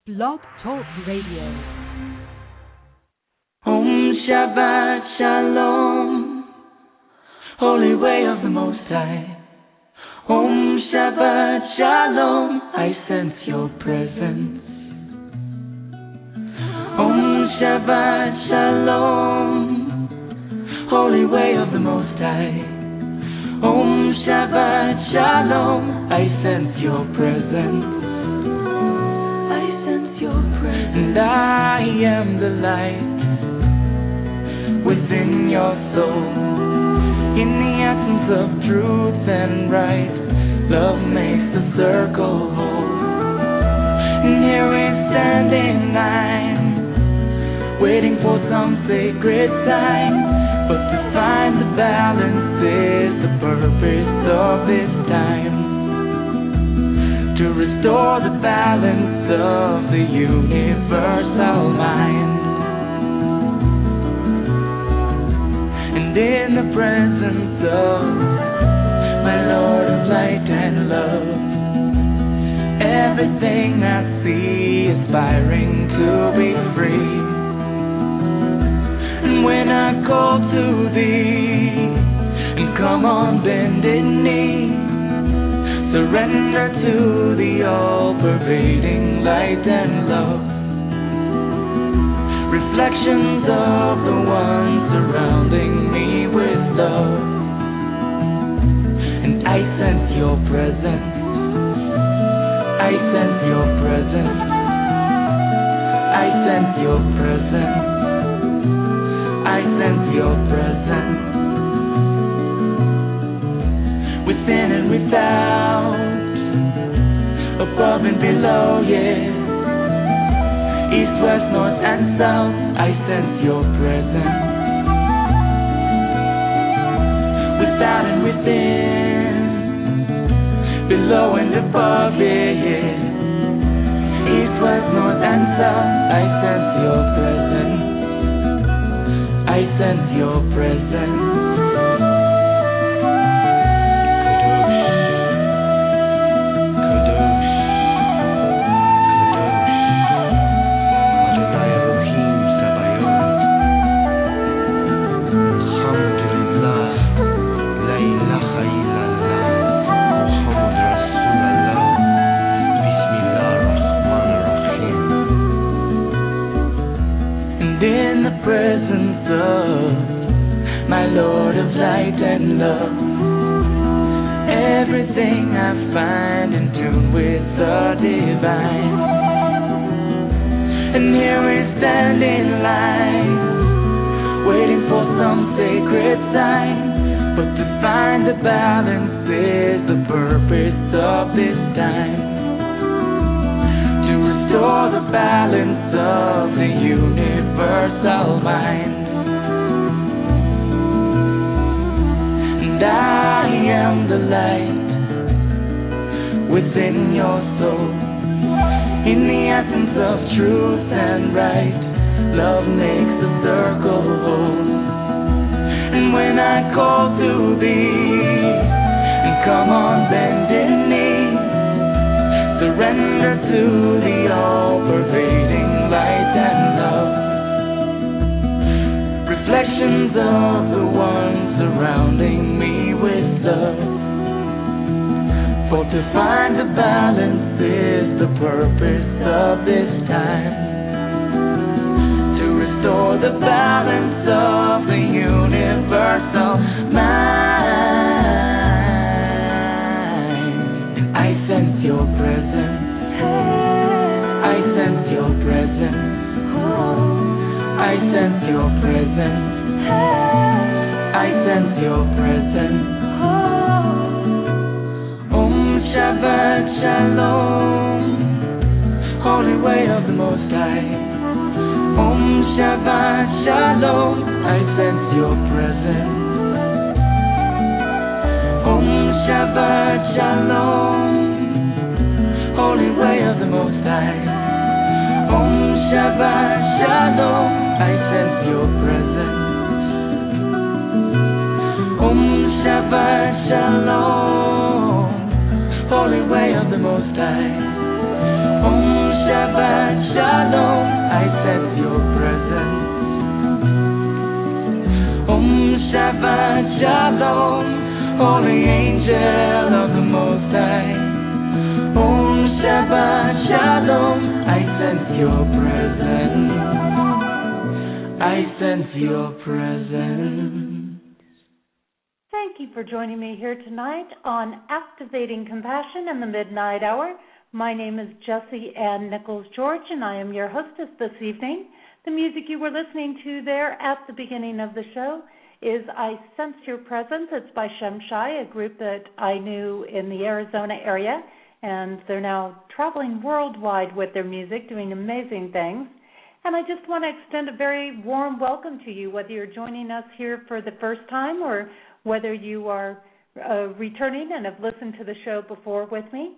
Blog Talk Radio. Om Shabbat Shalom, Holy Way of the Most High. Om Shabbat Shalom, I sense your presence. Om Shabbat Shalom, Holy Way of the Most High. Om Shabbat Shalom, I sense your presence. I sense your presence. And I am the light within your soul. In the essence of truth and right, love makes the circle whole. And here we stand in line, waiting for some sacred sign. But to find the balance is the purpose of this time. To restore the balance of the universal mind. And in the presence of my Lord of light and love, everything I see aspiring to be free. And when I call to thee, and come on bended knee, surrender to the all-pervading light and love. Reflections of the one surrounding me with love. And I sense your presence. I sense your presence. I sense your presence. I sense your presence. Within and without, above and below, yeah. East, west, north and south, I sense your presence. Without and within, below and above, yeah. East, west, north and south, I sense your presence. I sense your presence. Presence of my Lord of light and love, everything I find in tune with the divine. And here we stand in line, waiting for some sacred sign. But to find the balance is the purpose of this time. To restore the balance of the universal mind. And I am the light within your soul. In the essence of truth and right, love makes the circle whole. And when I call to thee, and come on bended knee, surrender to the all-pervading light and love. Reflections of the one surrounding me with love. For to find the balance is the purpose of this time. To restore the balance of the universal mind. And I sense your presence. I sense your presence. I sense your presence. I sense your presence. Om Shabbat Shalom, Holy Way of the Most High. Om Shabbat Shalom, I sense your presence. Om Shabbat Shalom, Holy Way of the Most High. Om Shabbat Shalom, I sense your presence. Om Shabbat Shalom, Holy Way of the Most High. Om Shabbat Shabbat Shalom, Holy Angel of the Most High. Om Shabbat Shalom, I sense your presence. I sense your presence. Thank you for joining me here tonight on Activating Compassion in the Midnight Hour. My name is Jessie Ann Nichols George, and I am your hostess this evening. The music you were listening to there at the beginning of the show is I Sense Your Presence. It's by Shem Shai, a group that I knew in the Arizona area, and they're now traveling worldwide with their music, doing amazing things. And I just want to extend a very warm welcome to you, whether you're joining us here for the first time or whether you are returning and have listened to the show before with me.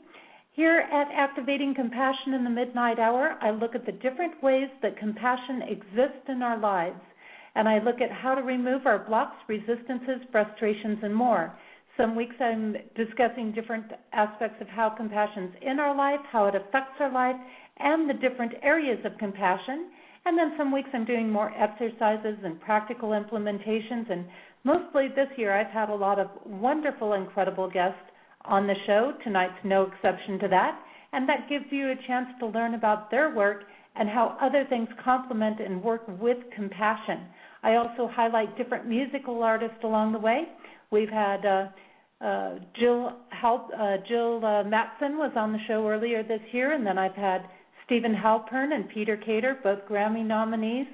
Here at Activating Compassion in the Midnight Hour, I look at the different ways that compassion exists in our lives, and I look at how to remove our blocks, resistances, frustrations, and more. Some weeks I'm discussing different aspects of how compassion's in our life, how it affects our life, and the different areas of compassion. And then some weeks I'm doing more exercises and practical implementations, and mostly this year I've had a lot of wonderful, incredible guests on the show. Tonight's no exception to that, and that gives you a chance to learn about their work and how other things complement and work with compassion. I also highlight different musical artists along the way. We've had Jill Matson was on the show earlier this year, and then I've had Stephen Halpern and Peter Cater, both Grammy nominees,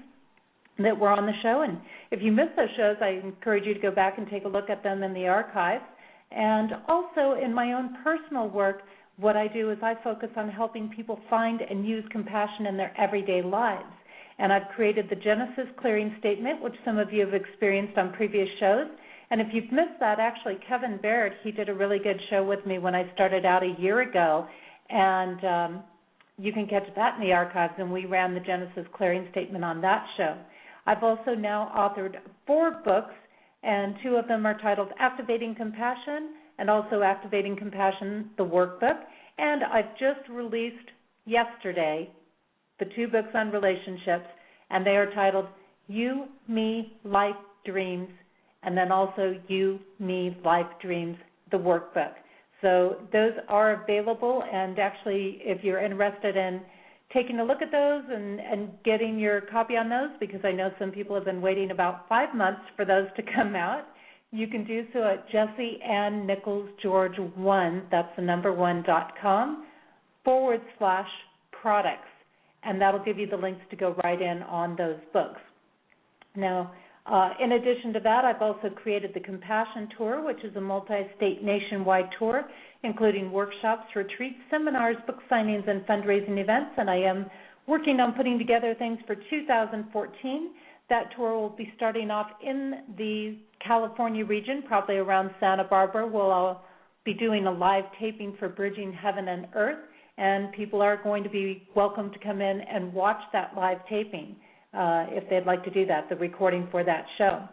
that were on the show. And if you missed those shows, I encourage you to go back and take a look at them in the archive. And also in my own personal work, what I do is I focus on helping people find and use compassion in their everyday lives. And I've created the Genesis Clearing Statement, which some of you have experienced on previous shows. And if you've missed that, actually, Kevin Baird, he did a really good show with me when I started out a year ago. And you can catch that in the archives, and we ran the Genesis Clearing Statement on that show. I've also now authored 4 books, and 2 of them are titled Activating Compassion and also Activating Compassion, the Workbook. And I've just released yesterday the 2 books on relationships, and they are titled You, Me, Life, Dreams, and then also You, Me, Life, Dreams, the Workbook. So those are available, and actually if you're interested in taking a look at those and getting your copy on those, because I know some people have been waiting about 5 months for those to come out, you can do so at JessieAnnNicholsGeorge1, that's the number 1.com/products, and that'll give you the links to go right in on those books. Now, in addition to that, I've also created the Compassion Tour, which is a multi-state nationwide tour, including workshops, retreats, seminars, book signings, and fundraising events, and I am working on putting together things for 2014. That tour will be starting off in the California region, probably around Santa Barbara. We'll be doing a live taping for Bridging Heaven and Earth, and people are going to be welcome to come in and watch that live taping. If they'd like to do that, the recording for that show.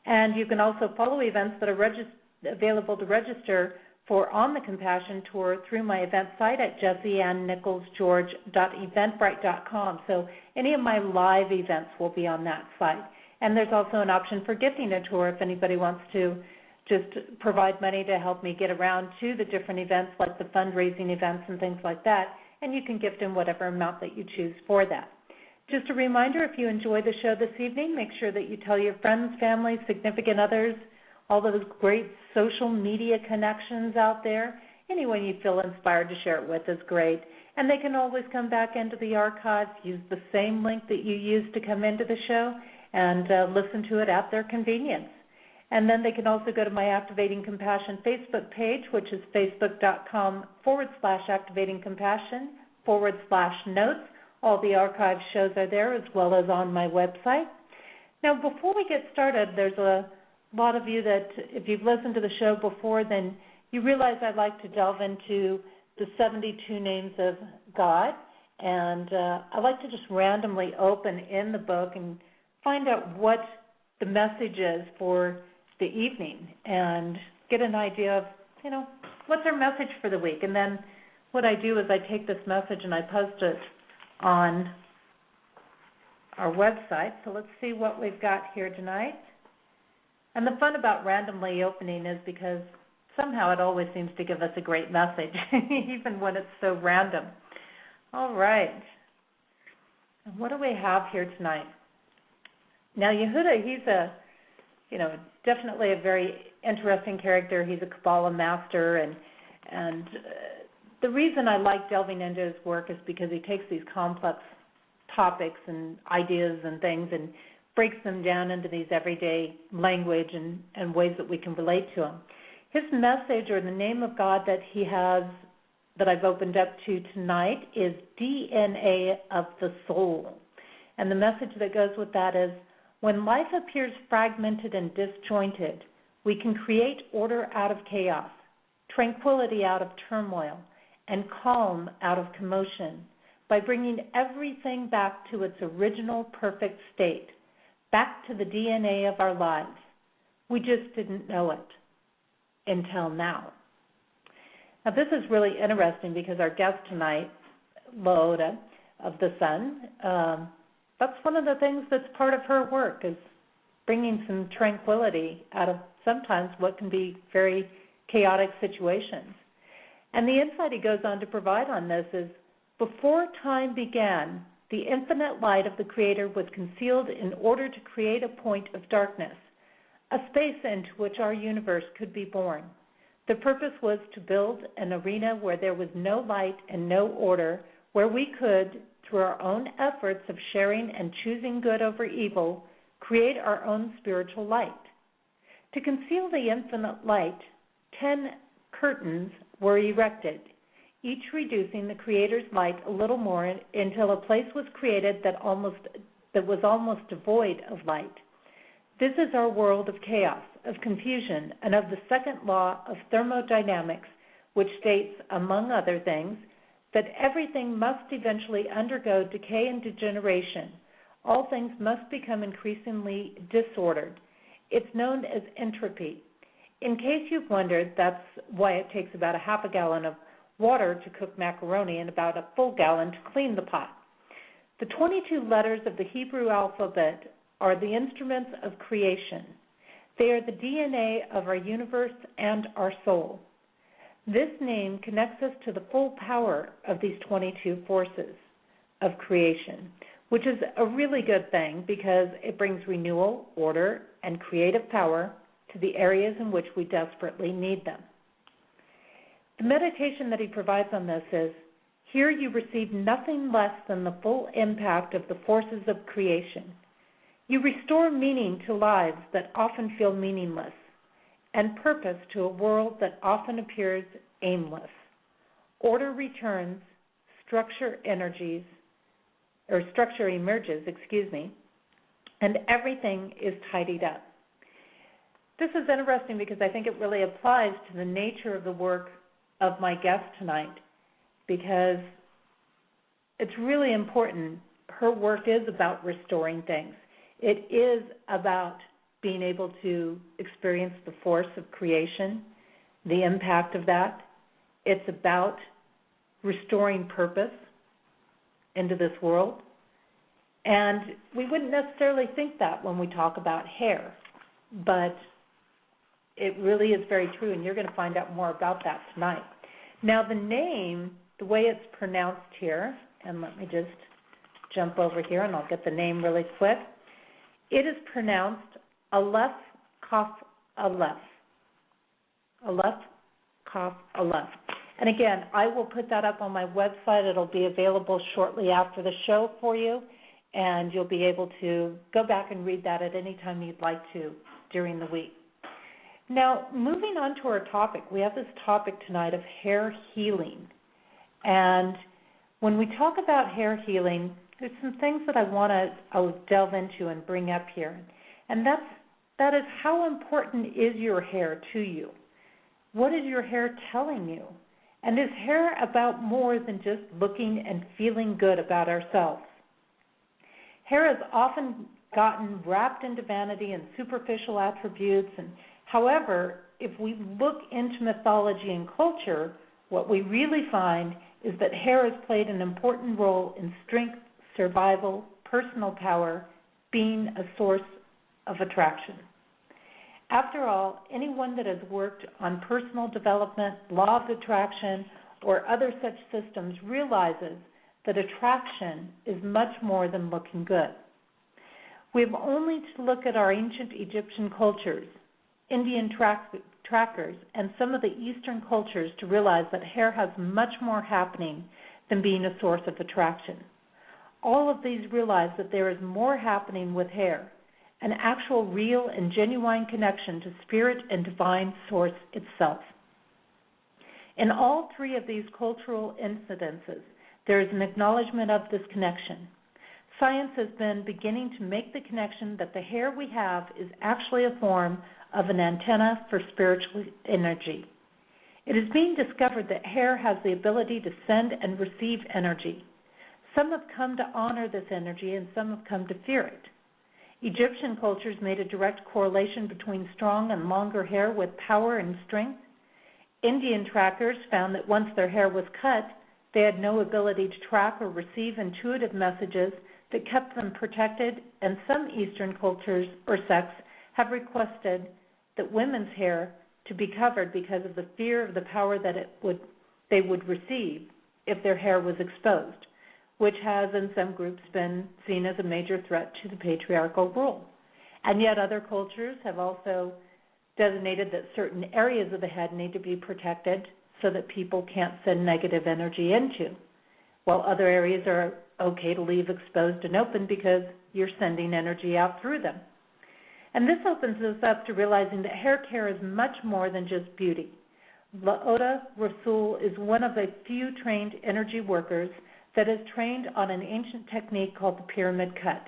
And you can also follow events that are available to register for on the Compassion Tour through my event site at JessieAnnNicholsGeorge.eventbrite.com. So any of my live events will be on that site. And there's also an option for gifting a tour if anybody wants to just provide money to help me get around to the different events, like the fundraising events and things like that. And you can gift in whatever amount that you choose for that. Just a reminder, if you enjoy the show this evening, make sure that you tell your friends, family, significant others, all those great social media connections out there. Anyone you feel inspired to share it with is great. And they can always come back into the archives, use the same link that you used to come into the show, and listen to it at their convenience. And then they can also go to my Activating Compassion Facebook page, which is facebook.com/activatingcompassion/notes. All the archive shows are there, as well as on my website. Now, before we get started, there's a lot of you that, if you've listened to the show before, then you realize I like to delve into the 72 names of God. And I like to just randomly open in the book and find out what the message is for the evening and get an idea of, what's our message for the week. And then what I do is I take this message and I post it on our website. So let's see what we've got here tonight. And the fun about randomly opening is because somehow it always seems to give us a great message, even when it's so random. All right. And what do we have here tonight? Now, Yehuda, he's definitely a very interesting character. He's a Kabbalah master, and the reason I like delving into his work is because he takes these complex topics and ideas and things and breaks them down into these everyday language and ways that we can relate to them. His message, or the name of God that he has, that I've opened up to tonight, is DNA of the soul. And the message that goes with that is, when life appears fragmented and disjointed, we can create order out of chaos, tranquility out of turmoil, and calm out of commotion by bringing everything back to its original perfect state, back to the DNA of our lives. We just didn't know it until now. Now, this is really interesting because our guest tonight, LaOta of the Sun, that's one of the things that's part of her work, is bringing some tranquility out of sometimes what can be very chaotic situations. And the insight he goes on to provide on this is, before time began, the infinite light of the Creator was concealed in order to create a point of darkness, a space into which our universe could be born. The purpose was to build an arena where there was no light and no order, where we could, through our own efforts of sharing and choosing good over evil, create our own spiritual light. To conceal the infinite light, 10 curtains were erected, each reducing the Creator's light a little more until a place was created that was almost devoid of light. This is our world of chaos, of confusion, and of the second law of thermodynamics, which states, among other things, that everything must eventually undergo decay and degeneration. All things must become increasingly disordered. It's known as entropy. In case you've wondered, that's why it takes about a half a gallon of water to cook macaroni and about a full gallon to clean the pot. The 22 letters of the Hebrew alphabet are the instruments of creation. They are the DNA of our universe and our soul. This name connects us to the full power of these 22 forces of creation, which is a really good thing because it brings renewal, order, and creative power to the areas in which we desperately need them. The meditation that he provides on this is, here you receive nothing less than the full impact of the forces of creation. You restore meaning to lives that often feel meaningless, and purpose to a world that often appears aimless. Order returns, structure emerges, and everything is tidied up. This is interesting because I think it really applies to the nature of the work of my guest tonight, because it's really important. Her work is about restoring things. It is about being able to experience the force of creation, the impact of that. It's about restoring purpose into this world. And we wouldn't necessarily think that when we talk about hair, but it really is very true, and you're going to find out more about that tonight. Now, the name, the way it's pronounced here, and let me just jump over here and I'll get the name really quick. It is pronounced Aleph, Kaf, Aleph. Aleph, Kaf, Aleph. And again, I will put that up on my website. It'll be available shortly after the show for you, and you'll be able to go back and read that at any time you'd like to during the week. Now, moving on to our topic, we have this topic tonight of hair healing. And when we talk about hair healing, there's some things that I'll delve into and bring up here. And that is, how important is your hair to you? What is your hair telling you? And is hair about more than just looking and feeling good about ourselves? Hair has often gotten wrapped into vanity and superficial attributes. And however, if we look into mythology and culture, what we really find is that hair has played an important role in strength, survival, personal power, being a source of attraction. After all, anyone that has worked on personal development, law of attraction, or other such systems realizes that attraction is much more than looking good. We have only to look at our ancient Egyptian cultures, Indian trackers, and some of the Eastern cultures to realize that hair has much more happening than being a source of attraction. All of these realize that there is more happening with hair, an actual real and genuine connection to spirit and divine source itself. In all three of these cultural incidences, there is an acknowledgement of this connection. Science has been beginning to make the connection that the hair we have is actually a form of an antenna for spiritual energy. It is being discovered that hair has the ability to send and receive energy. Some have come to honor this energy and some have come to fear it. Egyptian cultures made a direct correlation between strong and longer hair with power and strength. Indian trackers found that once their hair was cut, they had no ability to track or receive intuitive messages that kept them protected, and some Eastern cultures or sects have requested that women's hair to be covered because of the fear of the power that they would receive if their hair was exposed, which has in some groups been seen as a major threat to the patriarchal rule. And yet other cultures have also designated that certain areas of the head need to be protected so that people can't send negative energy into, while other areas are okay to leave exposed and open because you're sending energy out through them. And this opens us up to realizing that hair care is much more than just beauty. LaOta Rassoull is one of a few trained energy workers that is trained on an ancient technique called the pyramid cut,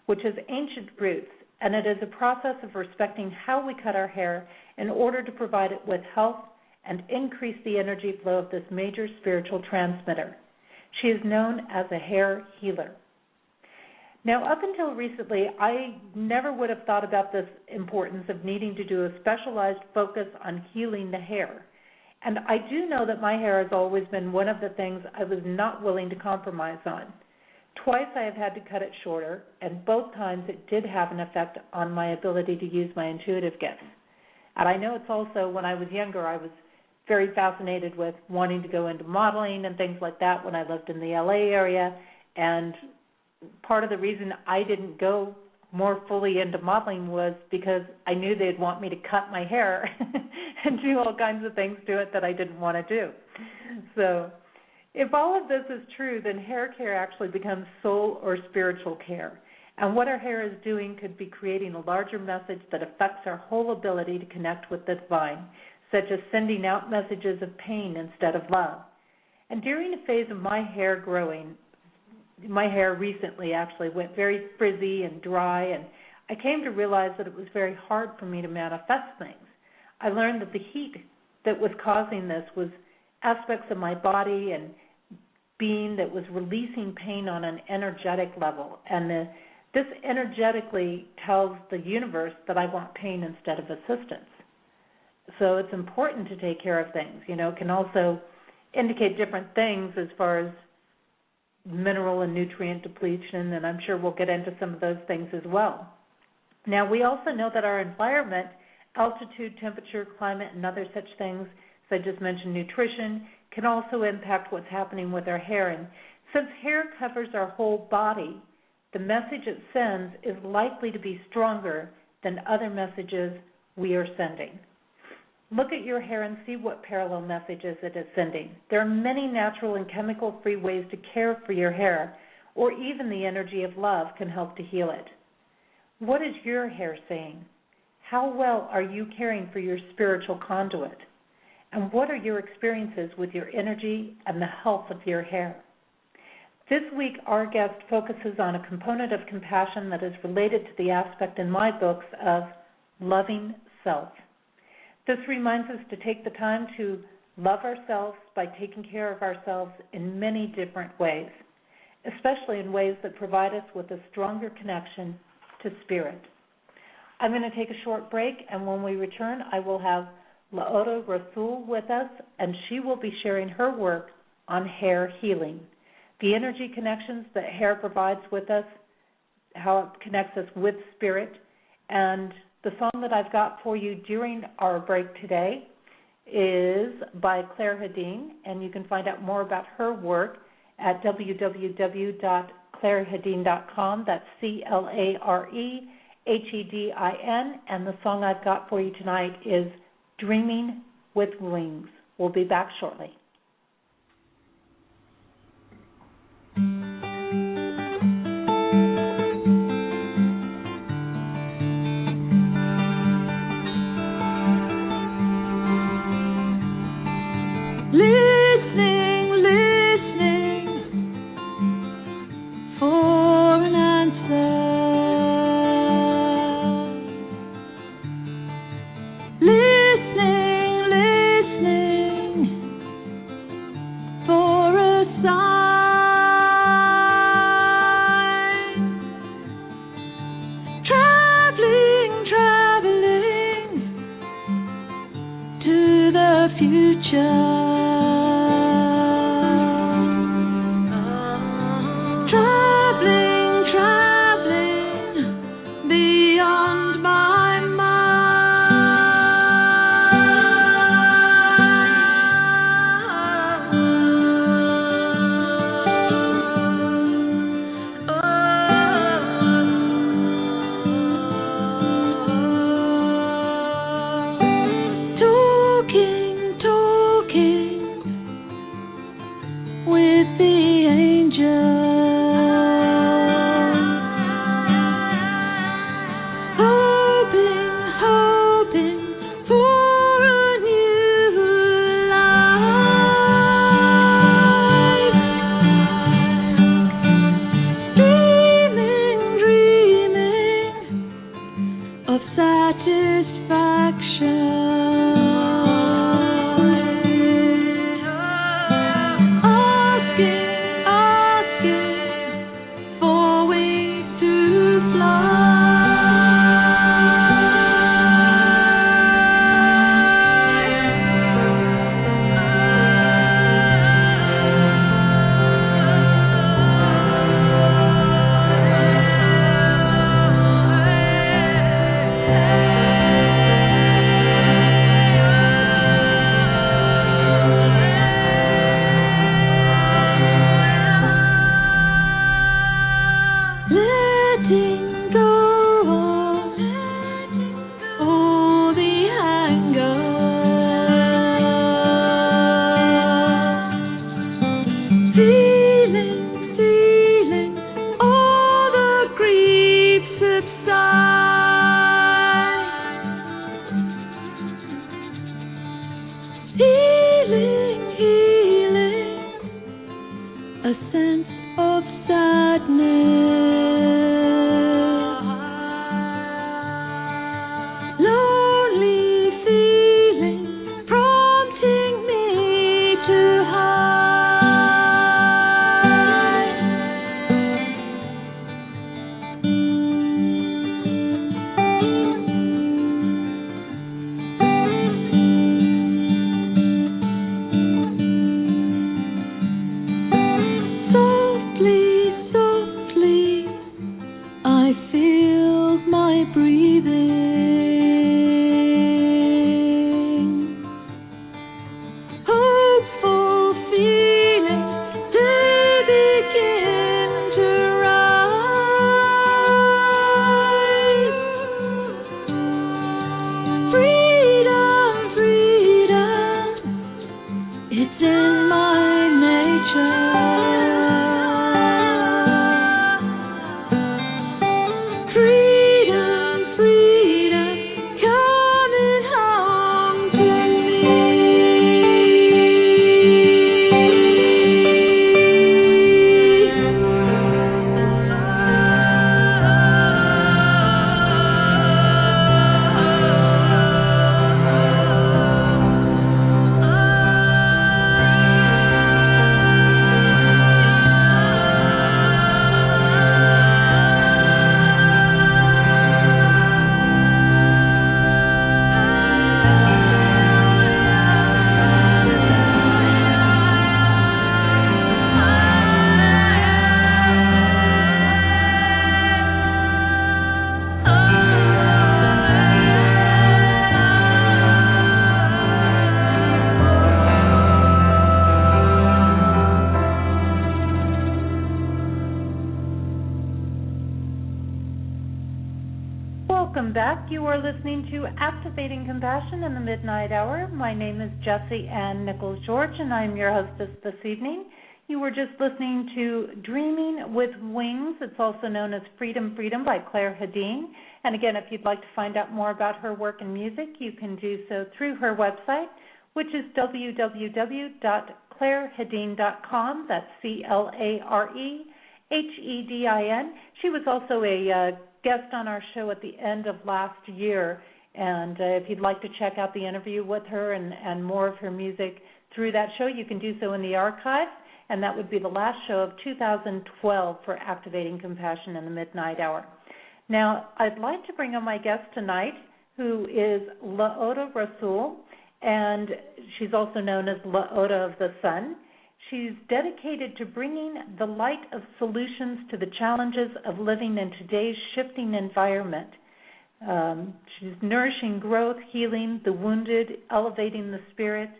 which has ancient roots, and it is a process of respecting how we cut our hair in order to provide it with health and increase the energy flow of this major spiritual transmitter. She is known as a hair healer. Now, up until recently, I never would have thought about this importance of needing to do a specialized focus on healing the hair. And I do know that my hair has always been one of the things I was not willing to compromise on. Twice I have had to cut it shorter, and both times it did have an effect on my ability to use my intuitive gifts. And I know it's also, when I was younger, I was very fascinated with wanting to go into modeling and things like that when I lived in the LA area, and part of the reason I didn't go more fully into modeling was because I knew they'd want me to cut my hair and do all kinds of things to it that I didn't want to do. So if all of this is true, then hair care actually becomes soul or spiritual care. And what our hair is doing could be creating a larger message that affects our whole ability to connect with the divine, such as sending out messages of pain instead of love. And during a phase of my hair growing, my hair recently actually went very frizzy and dry, and I came to realize that it was very hard for me to manifest things. I learned that the heat that was causing this was aspects of my body and being that was releasing pain on an energetic level. And this energetically tells the universe that I want pain instead of assistance. So it's important to take care of things. You know, it can also indicate different things as far as mineral and nutrient depletion, and I'm sure we'll get into some of those things as well. Now, we also know that our environment, altitude, temperature, climate, and other such things, as I just mentioned, nutrition, can also impact what's happening with our hair. And since hair covers our whole body, the message it sends is likely to be stronger than other messages we are sending. Look at your hair and see what parallel messages it is sending. There are many natural and chemical-free ways to care for your hair, or even the energy of love can help to heal it. What is your hair saying? How well are you caring for your spiritual conduit? And what are your experiences with your energy and the health of your hair? This week, our guest focuses on a component of compassion that is related to the aspect in my books of loving self. This reminds us to take the time to love ourselves by taking care of ourselves in many different ways, especially in ways that provide us with a stronger connection to spirit. I'm going to take a short break, and when we return, I will have LaOta Rassoull with us, and she will be sharing her work on hair healing, the energy connections that hair provides with us, how it connects us with spirit, and The song that I've got for you during our break today is by Claire Hedin, and you can find out more about her work at www.clairehedin.com. That's CLAREHEDIN, and the song I've got for you tonight is Dreaming with Wings. We'll be back shortly. Freedom, freedom. Welcome back. You are listening to Activating Compassion in the Midnight Hour. My name is Jessie Ann Nichols George, and I'm your hostess this evening. You were just listening to Dreaming with Wings. It's also known as Freedom, Freedom by Claire Hedin. And again, if you'd like to find out more about her work and music, you can do so through her website, which is www.clairehedin.com. That's CLAREHEDIN. She was also a guest on our show at the end of last year, and if you'd like to check out the interview with her and more of her music through that show, you can do so in the archives, and that would be the last show of 2012 for Activating Compassion in the Midnight Hour. Now, I'd like to bring on my guest tonight, who is LaOta Rassoull, and she's also known as LaOta of the Sun. She's dedicated to bringing the light of solutions to the challenges of living in today's shifting environment. She's nourishing growth, healing the wounded, elevating the spirit.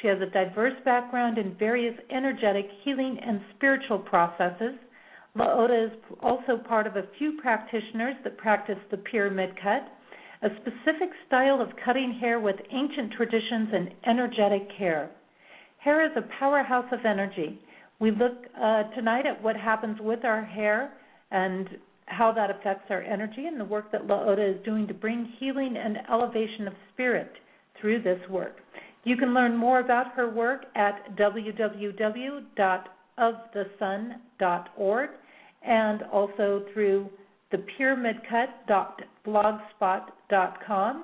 She has a diverse background in various energetic healing and spiritual processes. LaOta is also part of a few practitioners that practice the pyramid cut, a specific style of cutting hair with ancient traditions and energetic care. Hair is a powerhouse of energy. We look tonight at what happens with our hair and how that affects our energy and the work that LaOta is doing to bring healing and elevation of spirit through this work. You can learn more about her work at www.ofthesun.org and also through thepyramidcut.blogspot.com.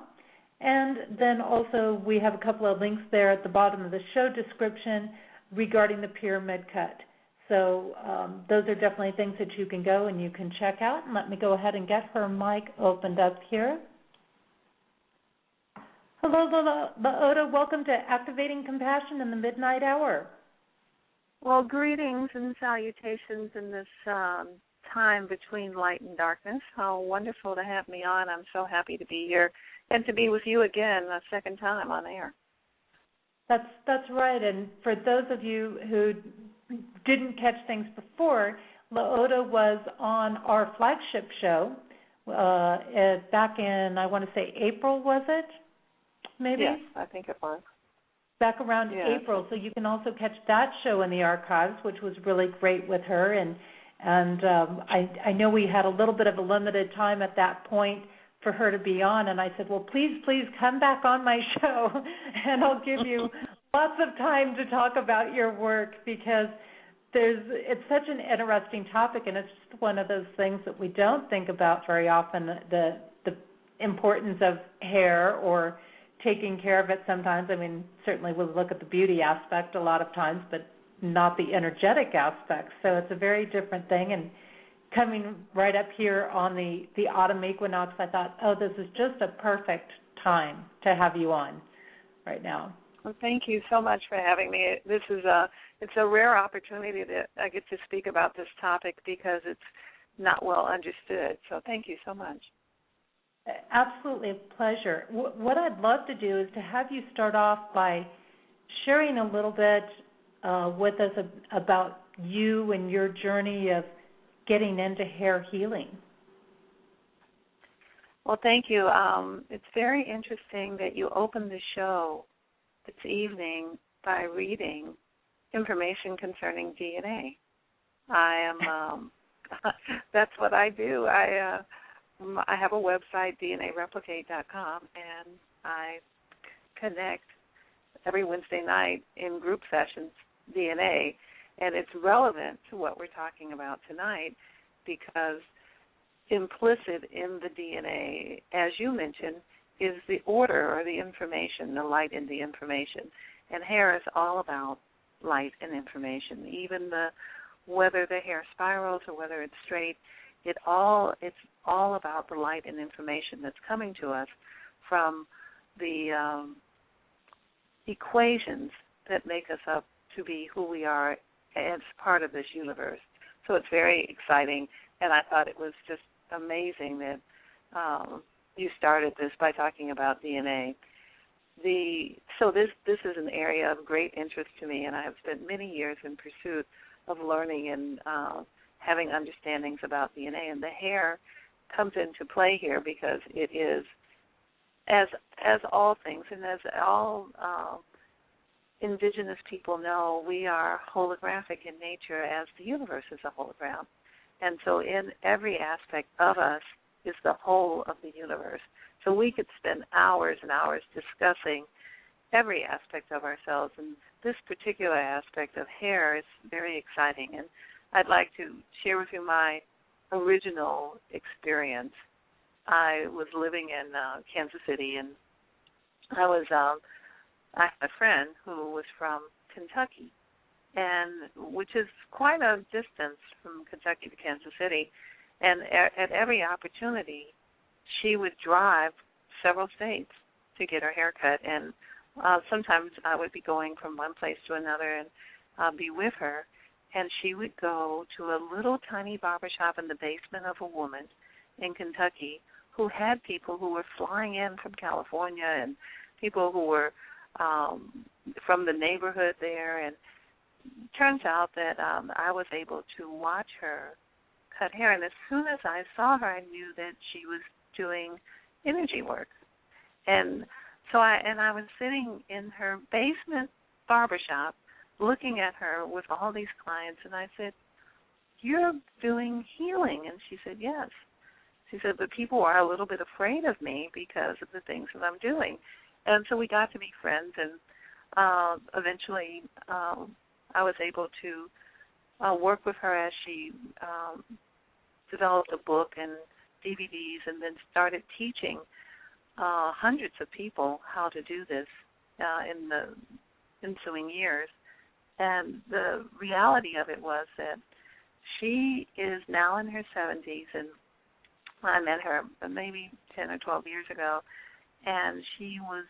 And then also we have a couple of links there at the bottom of the show description regarding the pyramid cut. So those are definitely things that you can go and you can check out. And let me go ahead and get her mic opened up here. Hello, LaOta. Welcome to Activating Compassion in the Midnight Hour. Well, greetings and salutations in this time between light and darkness. How wonderful to have me on. I'm so happy to be here and to be with you again a second time on air. That's right. And for those of you who didn't catch things before, LaOta was on our flagship show back in, I want to say April, was it? Maybe? Yes, I think it was. Back around April. So you can also catch that show in the archives, which was really great with her. And I know we had a little bit of a limited time at that point for her to be on, and I said, well, please come back on my show, and I'll give you lots of time to talk about your work because it's such an interesting topic, and it's just one of those things that we don't think about very often, the importance of hair or taking care of it sometimes. I mean, certainly we'll look at the beauty aspect a lot of times, but not the energetic aspect. So it's a very different thing, and coming right up here on the autumn equinox, I thought, this is just a perfect time to have you on right now. Well, thank you so much for having me. It's a rare opportunity that I get to speak about this topic because it's not well understood. So thank you so much. Absolutely a pleasure. What I'd love to do is to have you start off by sharing a little bit with us about you and your journey of getting into hair healing. Well, thank you. It's very interesting that you opened the show this evening by reading information concerning DNA. That's what I do. I have a website, DNAReplicate.com, and I connect every Wednesday night in group sessions, DNA, and it's relevant to what we're talking about tonight because implicit in the DNA, as you mentioned, is the order or the information, the light in the information. And hair is all about light and information. Even whether the hair spirals or whether it's straight, it's all about the light and information that's coming to us from the equations that make us up to be who we are as part of this universe. So it's very exciting, and I thought it was just amazing that you started this by talking about DNA. So this is an area of great interest to me, and I have spent many years in pursuit of learning and having understandings about DNA. And the hair comes into play here, because it is, as all things, and as all indigenous people know, we are holographic in nature, as the universe is a hologram. And so in every aspect of us is the whole of the universe. So we could spend hours and hours discussing every aspect of ourselves, and this particular aspect of hair is very exciting. And I'd like to share with you my original experience. I was living in Kansas City, and I had a friend who was from Kentucky, and which is quite a distance from Kentucky to Kansas City. And at every opportunity, she would drive several states to get her hair cut. And sometimes I would be going from one place to another and be with her, and she would go to a little tiny barbershop in the basement of a woman in Kentucky who had people who were flying in from California and people who were from the neighborhood there. And it turns out that I was able to watch her cut hair, and as soon as I saw her, I knew that she was doing energy work. And so I was sitting in her basement barbershop looking at her with all these clients, and I said, "You're doing healing?" And she said, "Yes." She said, "But people are a little bit afraid of me because of the things that I'm doing." And so we got to be friends, and eventually I was able to work with her as she developed a book and DVDs, and then started teaching hundreds of people how to do this in the ensuing years. And the reality of it was that she is now in her 70s, and I met her maybe 10 or 12 years ago, and she was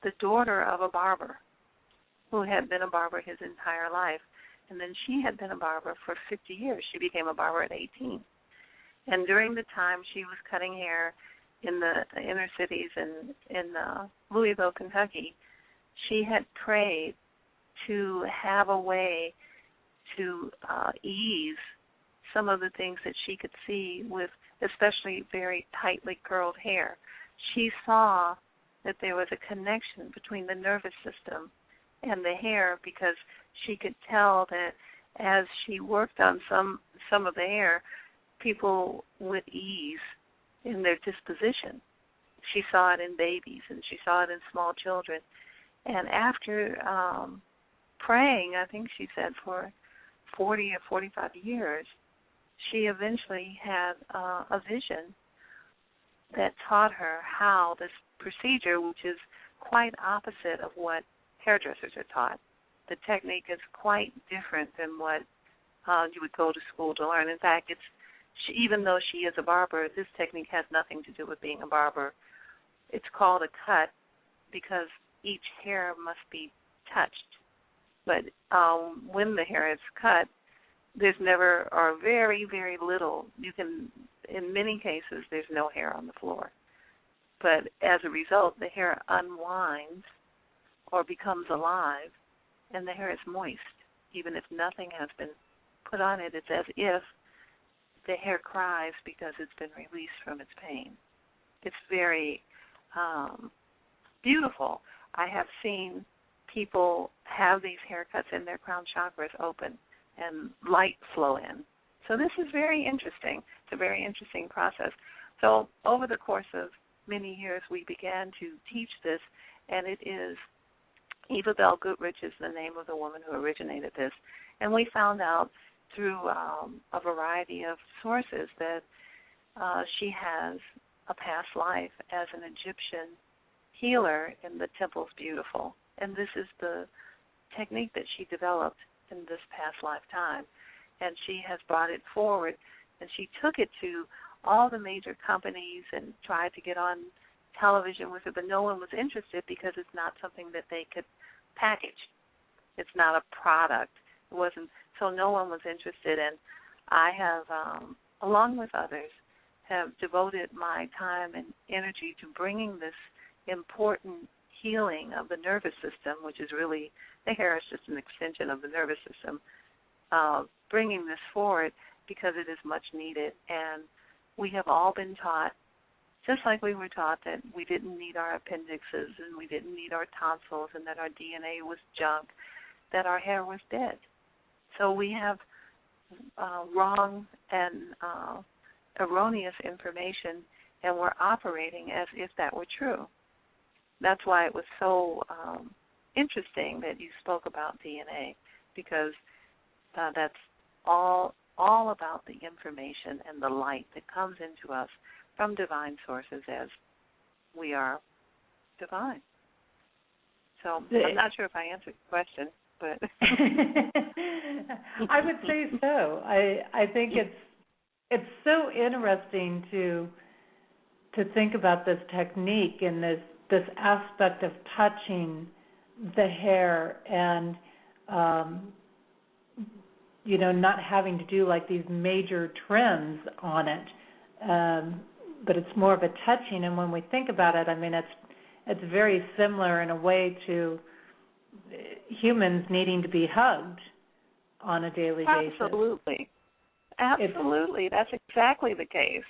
the daughter of a barber who had been a barber his entire life. And then she had been a barber for 50 years. She became a barber at 18. And during the time she was cutting hair in the inner cities in Louisville, Kentucky, she had prayed to have a way to ease some of the things that she could see with especially very tightly curled hair. She saw that there was a connection between the nervous system and the hair, because she could tell that as she worked on some of the hair, people would ease in their disposition. She saw it in babies, and she saw it in small children. And after praying, I think she said for 40 or 45 years, she eventually had a vision that taught her how this procedure, which is quite opposite of what hairdressers are taught. The technique is quite different than what you would go to school to learn. In fact, even though she is a barber, this technique has nothing to do with being a barber. It's called a cut because each hair must be touched. But when the hair is cut, there's never, or very, very little. You can, in many cases, there's no hair on the floor. But as a result, the hair unwinds or becomes alive, and the hair is moist. Even if nothing has been put on it, it's as if the hair cries because it's been released from its pain. It's very beautiful. I have seen people have these haircuts and their crown chakras open and light flow in. So this is very interesting. It's a very interesting process. So over the course of many years, we began to teach this, and it is Eva Bell Goodrich is the name of the woman who originated this. And we found out through a variety of sources that she has a past life as an Egyptian healer in the Temples Beautiful. And this is the technique that she developed in this past lifetime. And she has brought it forward, and she took it to all the major companies and tried to get on television with it, but no one was interested because it's not something that they could package. It's not a product. It wasn't, so no one was interested. And I have, along with others, have devoted my time and energy to bringing this important healing of the nervous system, which is really, the hair is just an extension of the nervous system, bringing this forward because it is much needed. And we have all been taught, just like we were taught that we didn't need our appendixes and we didn't need our tonsils and that our DNA was junk, that our hair was dead. So we have wrong and erroneous information, and we're operating as if that were true. That's why it was so interesting that you spoke about DNA, because that's all about the information and the light that comes into us from divine sources as we are divine. So I'm not sure if I answered the question, but I would say so. I think it's so interesting to think about this technique and this aspect of touching the hair and not having to do like these major trims on it. But it's more of a touching, and when we think about it, I mean, it's very similar in a way to humans needing to be hugged on a daily basis. Absolutely. That's exactly the case.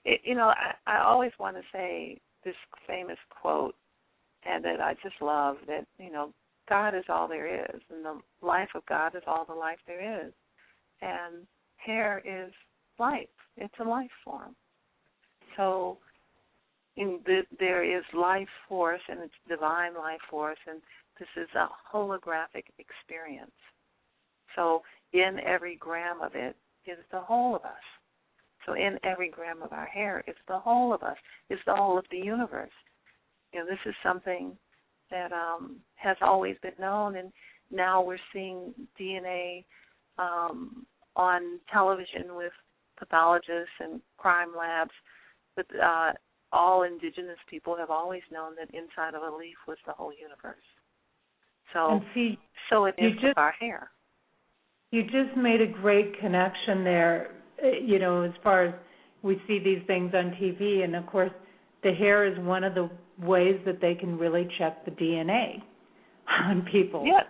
I always want to say this famous quote, and that I just love, that, God is all there is, and the life of God is all the life there is. And hair is life. It's a life form. So there is life force, and it's divine life force, and this is a holographic experience. So in every gram of it is the whole of us. So in every gram of our hair is the whole of us. It's the whole of the universe. This is something that has always been known, and now we're seeing DNA on television with pathologists and crime labs. But all indigenous people have always known that inside of a leaf was the whole universe. So it is with our hair. You just made a great connection there, as far as we see these things on TV, and of course the hair is one of the ways that they can really check the DNA on people. Yes.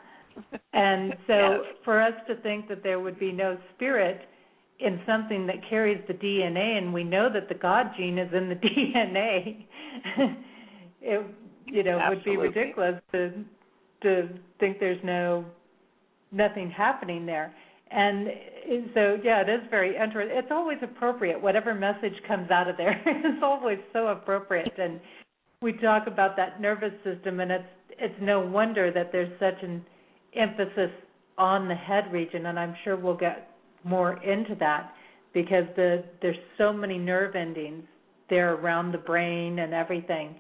And so yes. For us to think that there would be no spirit in something that carries the DNA, and we know that the God gene is in the DNA, it would be ridiculous to think there's nothing happening there. And so, it is very interesting. It's always appropriate. Whatever message comes out of there, it's always so appropriate. And we talk about that nervous system, and it's no wonder that there's such an emphasis on the head region, and I'm sure we'll get more into that, because there's so many nerve endings there around the brain and everything,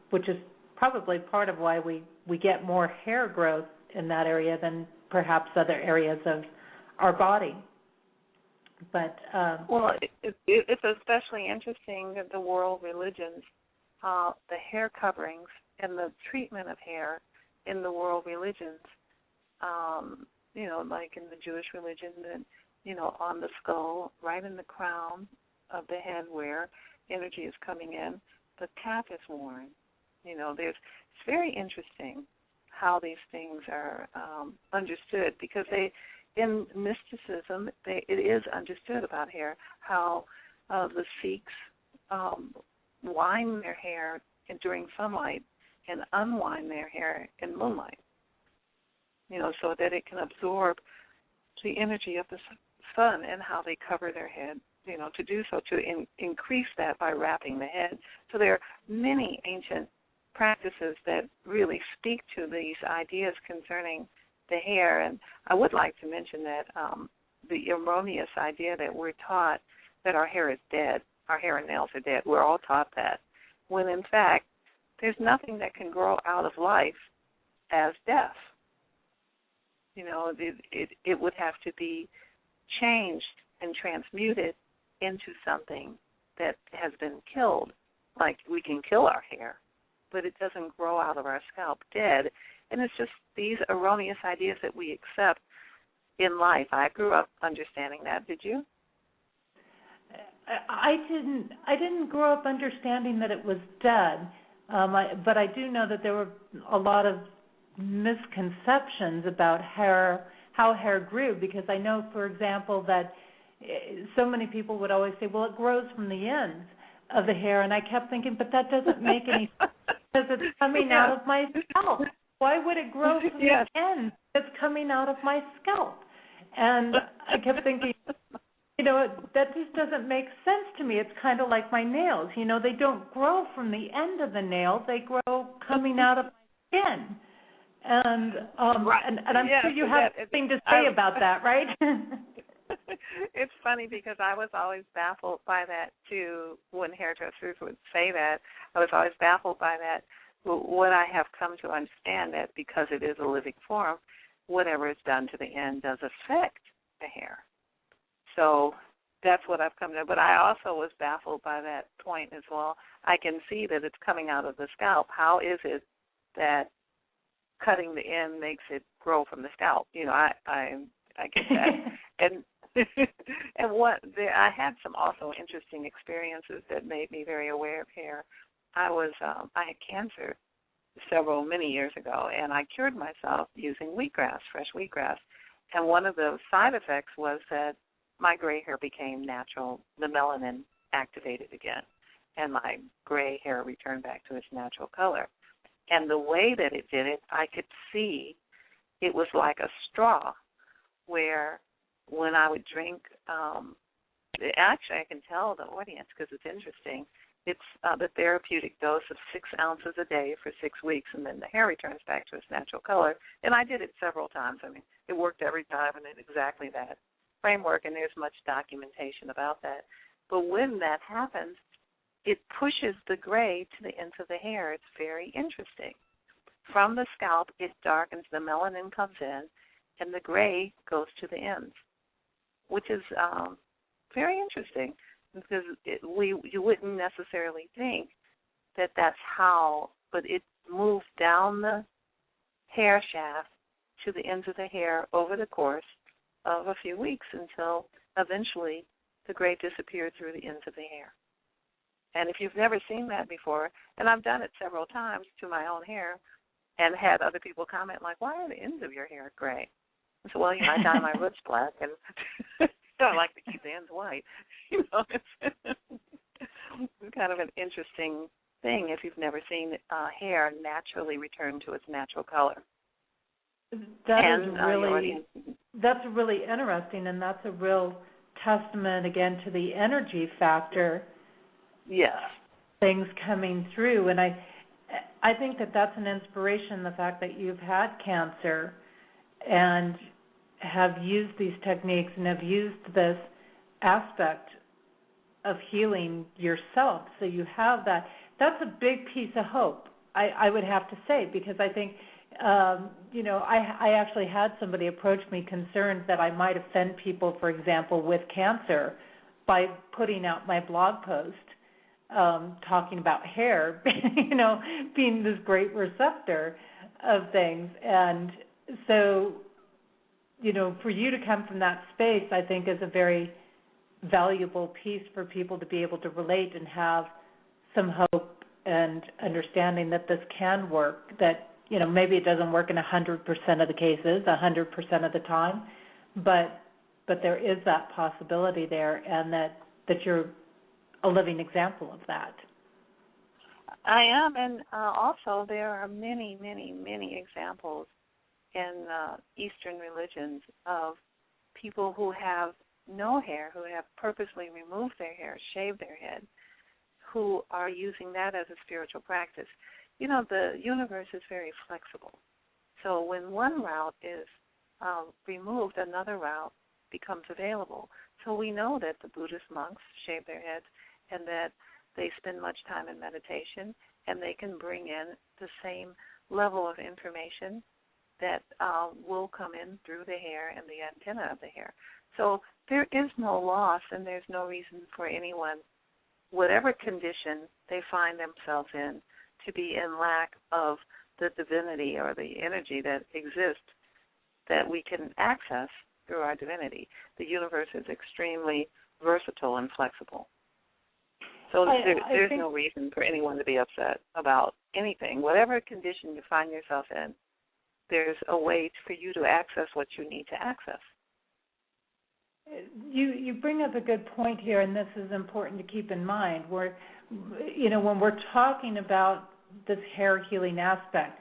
which is probably part of why we get more hair growth in that area than perhaps other areas of our body. But it's especially interesting that the world religions, the hair coverings and the treatment of hair in the world religions, like in the Jewish religion, that on the skull, right in the crown of the head where energy is coming in, the cap is worn. It's very interesting how these things are understood, because in mysticism, it is understood about hair, how the Sikhs wind their hair during sunlight and unwind their hair in moonlight, so that it can absorb the energy of the sun, and how they cover their head, to do so, to increase that by wrapping the head. So there are many ancient practices that really speak to these ideas concerning the hair. And I would like to mention that the erroneous idea that we're taught that our hair is dead, our hair and nails are dead, we're all taught that, when in fact there's nothing that can grow out of life as death. It would have to be changed and transmuted into something that has been killed. Like we can kill our hair, but it doesn't grow out of our scalp dead. And it's just these erroneous ideas that we accept in life. I grew up understanding that. Did you? I didn't grow up understanding that it was dead, but I do know that there were a lot of misconceptions about hair, how hair grew, because I know, for example, that so many people would always say, well, it grows from the ends of the hair, and I kept thinking, but that doesn't make any sense because it's coming out of my scalp. Why would it grow from the ends? It's coming out of my scalp. And I kept thinking, that just doesn't make sense to me. It's kind of like my nails. They don't grow from the end of the nail. They grow coming out of my skin. And and I'm sure you have something to say about that, right? It's funny because I was always baffled by that, too, when hairdressers would say that. I was always baffled by that. What I have come to understand that because it is a living form, whatever is done to the end does affect the hair. So that's what I've come to. But I also was baffled by that point as well. I can see that it's coming out of the scalp. How is it that cutting the end makes it grow from the scalp? I get that. And I had some also interesting experiences that made me very aware of hair. I had cancer many years ago, and I cured myself using wheatgrass, fresh wheatgrass. And one of the side effects was that my gray hair became natural. The melanin activated again, and my gray hair returned back to its natural color. And the way that it did it, I could see it was like a straw, where when I would drink, actually I can tell the audience because it's interesting, it's the therapeutic dose of 6 ounces a day for 6 weeks, and then the hair returns back to its natural color. And I did it several times. I mean, it worked every time, and it's exactly that framework, and there's much documentation about that. But when that happens, it pushes the gray to the ends of the hair. It's very interesting. From the scalp, it darkens, the melanin comes in, and the gray goes to the ends, which is very interesting because you wouldn't necessarily think that that's how, but it moves down the hair shaft to the ends of the hair over the course of a few weeks until eventually the gray disappeared through the ends of the hair. And if you've never seen that before, and I've done it several times to my own hair and had other people comment like, why are the ends of your hair gray? I said, well, I dye my roots black, and I like to keep the ends white. It's kind of an interesting thing if you've never seen hair naturally return to its natural color. That's really interesting, and that's a real testament, again, to the energy factor. Yes. Things coming through, and I think that's an inspiration, the fact that you've had cancer and have used these techniques and have used this aspect of healing yourself. So you have that. That's a big piece of hope, I would have to say, because I think, I actually had somebody approach me concerned that I might offend people, for example, with cancer by putting out my blog post talking about hair, being this great receptor of things. And so, for you to come from that space, I think is a very valuable piece for people to be able to relate and have some hope and understanding that this can work, that, maybe it doesn't work in 100% of the cases, 100% of the time, but there is that possibility there, and that you're a living example of that. I am, and also there are many, many, many examples in Eastern religions of people who have no hair, who have purposely removed their hair, shaved their head, who are using that as a spiritual practice. The universe is very flexible. So when one route is removed, another route becomes available. So we know that the Buddhist monks shave their heads and that they spend much time in meditation, and they can bring in the same level of information that will come in through the hair and the antenna of the hair. So there is no loss, and there's no reason for anyone, whatever condition they find themselves in, to be in lack of the divinity or the energy that exists that we can access through our divinity. The universe is extremely versatile and flexible. So there's no reason for anyone to be upset about anything. Whatever condition you find yourself in, there's a way for you to access what you need to access. You bring up a good point here, and this is important to keep in mind. When we're talking about this hair healing aspect,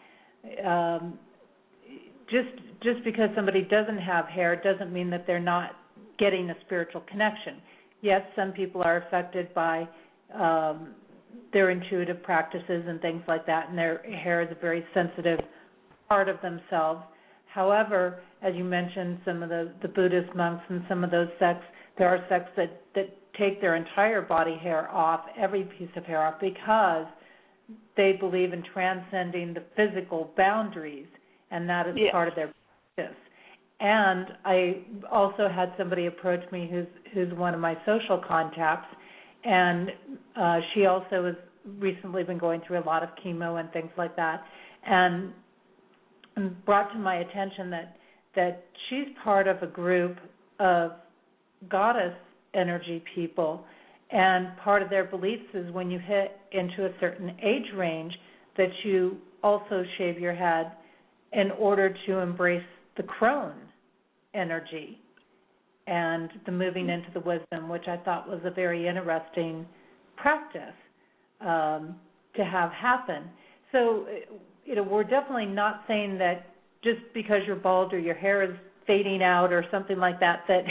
just because somebody doesn't have hair doesn't mean that they're not getting a spiritual connection. Yes, some people are affected by their intuitive practices and things like that, and their hair is a very sensitive part of themselves. However, as you mentioned, some of the Buddhist monks and some of those sects, there are sects that take their entire body hair off, every piece of hair off, because they believe in transcending the physical boundaries, and that is part of their practice. And I also had somebody approach me who's one of my social contacts, and she also has recently been going through a lot of chemo and things like that, and brought to my attention that she's part of a group of goddess energy people, and part of their beliefs is when you hit into a certain age range that you also shave your head in order to embrace the crone energy and the moving into the wisdom, which I thought was a very interesting practice to have happen. So, we're definitely not saying that just because you're bald or your hair is fading out or something like that that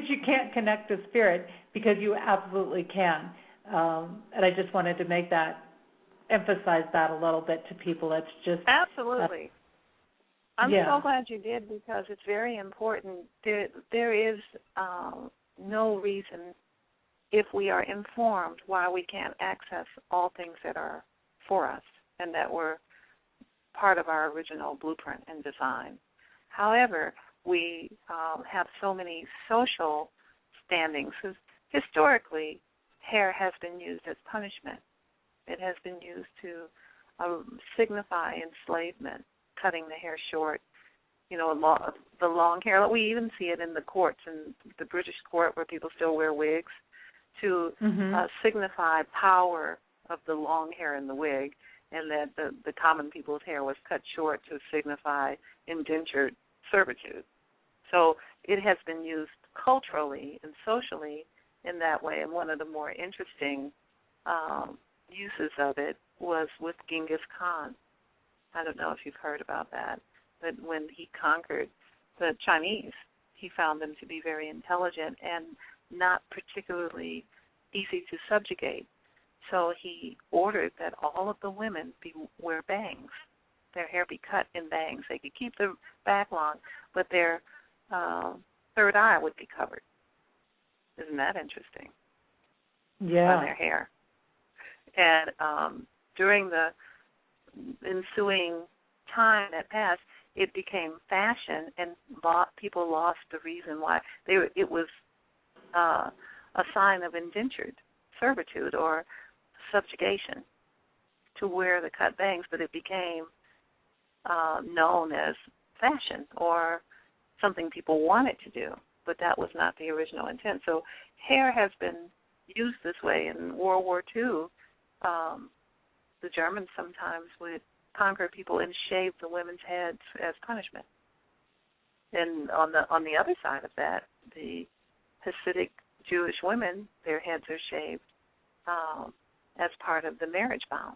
you can't connect to spirit, because you absolutely can. And I just wanted to emphasize that a little bit to people. It's just absolutely. I'm so glad you did, because it's very important. There is no reason, if we are informed, why we can't access all things that are for us and that were part of our original blueprint and design. However, we have so many social standings. Historically, hair has been used as punishment. It has been used to signify enslavement, cutting the hair short, the long hair. We even see it in the courts, in the British court where people still wear wigs, to signify power of the long hair in the wig, and that the common people's hair was cut short to signify indentured servitude. So it has been used culturally and socially in that way, and one of the more interesting uses of it was with Genghis Khan. I don't know if you've heard about that, but when he conquered the Chinese, he found them to be very intelligent and not particularly easy to subjugate. So he ordered that all of the women wear bangs, their hair be cut in bangs. They could keep the back long, but their third eye would be covered. Isn't that interesting? Yeah. On their hair. And during the ensuing time that passed, it became fashion, and people lost the reason why. It was a sign of indentured servitude or subjugation to wear the cut bangs, but it became known as fashion or something people wanted to do, but that was not the original intent. So hair has been used this way. In World War II, the Germans sometimes would conquer people and shave the women's heads as punishment. And on the other side of that, the Hasidic Jewish women, their heads are shaved as part of the marriage vow.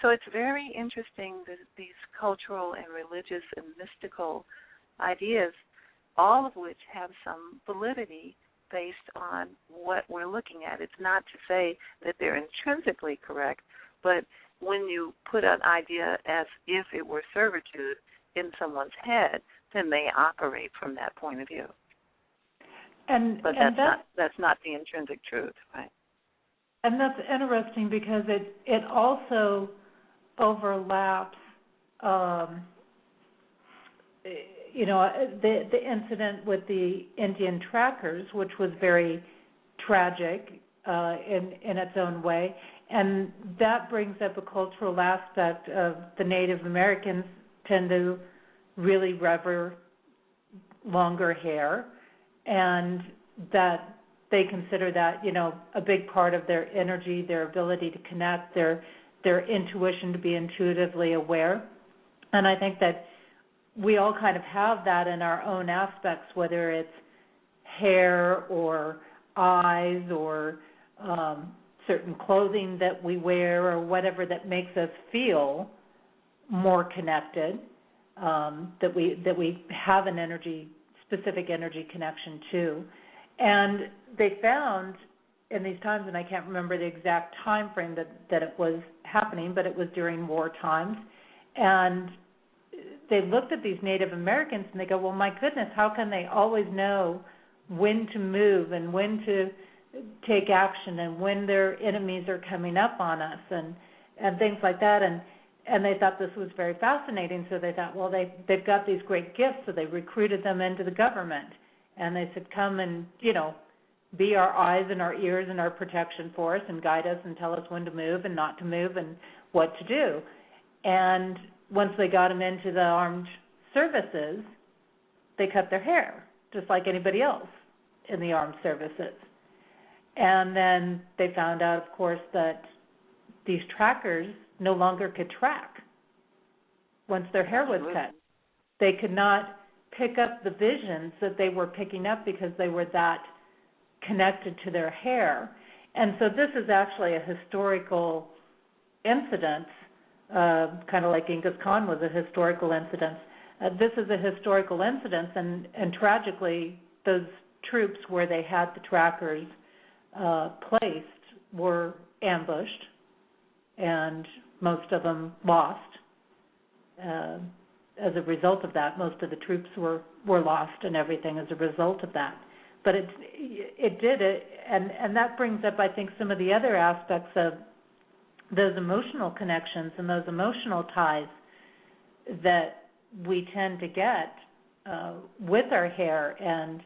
So it's very interesting that these cultural and religious and mystical ideas, all of which have some validity based on what we're looking at. It's not to say that they're intrinsically correct, but when you put an idea as if it were servitude in someone's head, then they operate from that point of view. But that's not the intrinsic truth, right? And that's interesting because it also overlaps, the incident with the Indian trackers, which was very tragic in its own way, and that brings up a cultural aspect of the Native Americans tend to really revere longer hair, and that they consider that, a big part of their energy, their ability to connect, their intuition, to be intuitively aware. And I think that we all kind of have that in our own aspects, whether it's hair or eyes or certain clothing that we wear or whatever that makes us feel more connected, that we have an specific energy connection to. And they found in these times, and I can't remember the exact time frame that it was happening, but it was during war times, and they looked at these Native Americans and they go, well, my goodness, how can they always know when to move and when to take action and when their enemies are coming up on us and things like that. And they thought this was very fascinating, so they thought, well, they've got these great gifts, so they recruited them into the government. And they said, come and, be our eyes and our ears and our protection for us and guide us and tell us when to move and not to move and what to do. And once they got them into the armed services, they cut their hair, just like anybody else in the armed services. And then they found out, of course, that these trackers no longer could track once their hair was cut. They could not pick up the visions that they were picking up because they were that connected to their hair. And so this is actually a historical incident, kind of like Genghis Khan was a historical incident. This is a historical incident, and tragically, those troops where they had the trackers placed were ambushed, and most of them lost. As a result of that, most of the troops were lost and everything as a result of that. But it did it, and that brings up, I think, some of the other aspects of those emotional connections and those emotional ties that we tend to get with our hair. And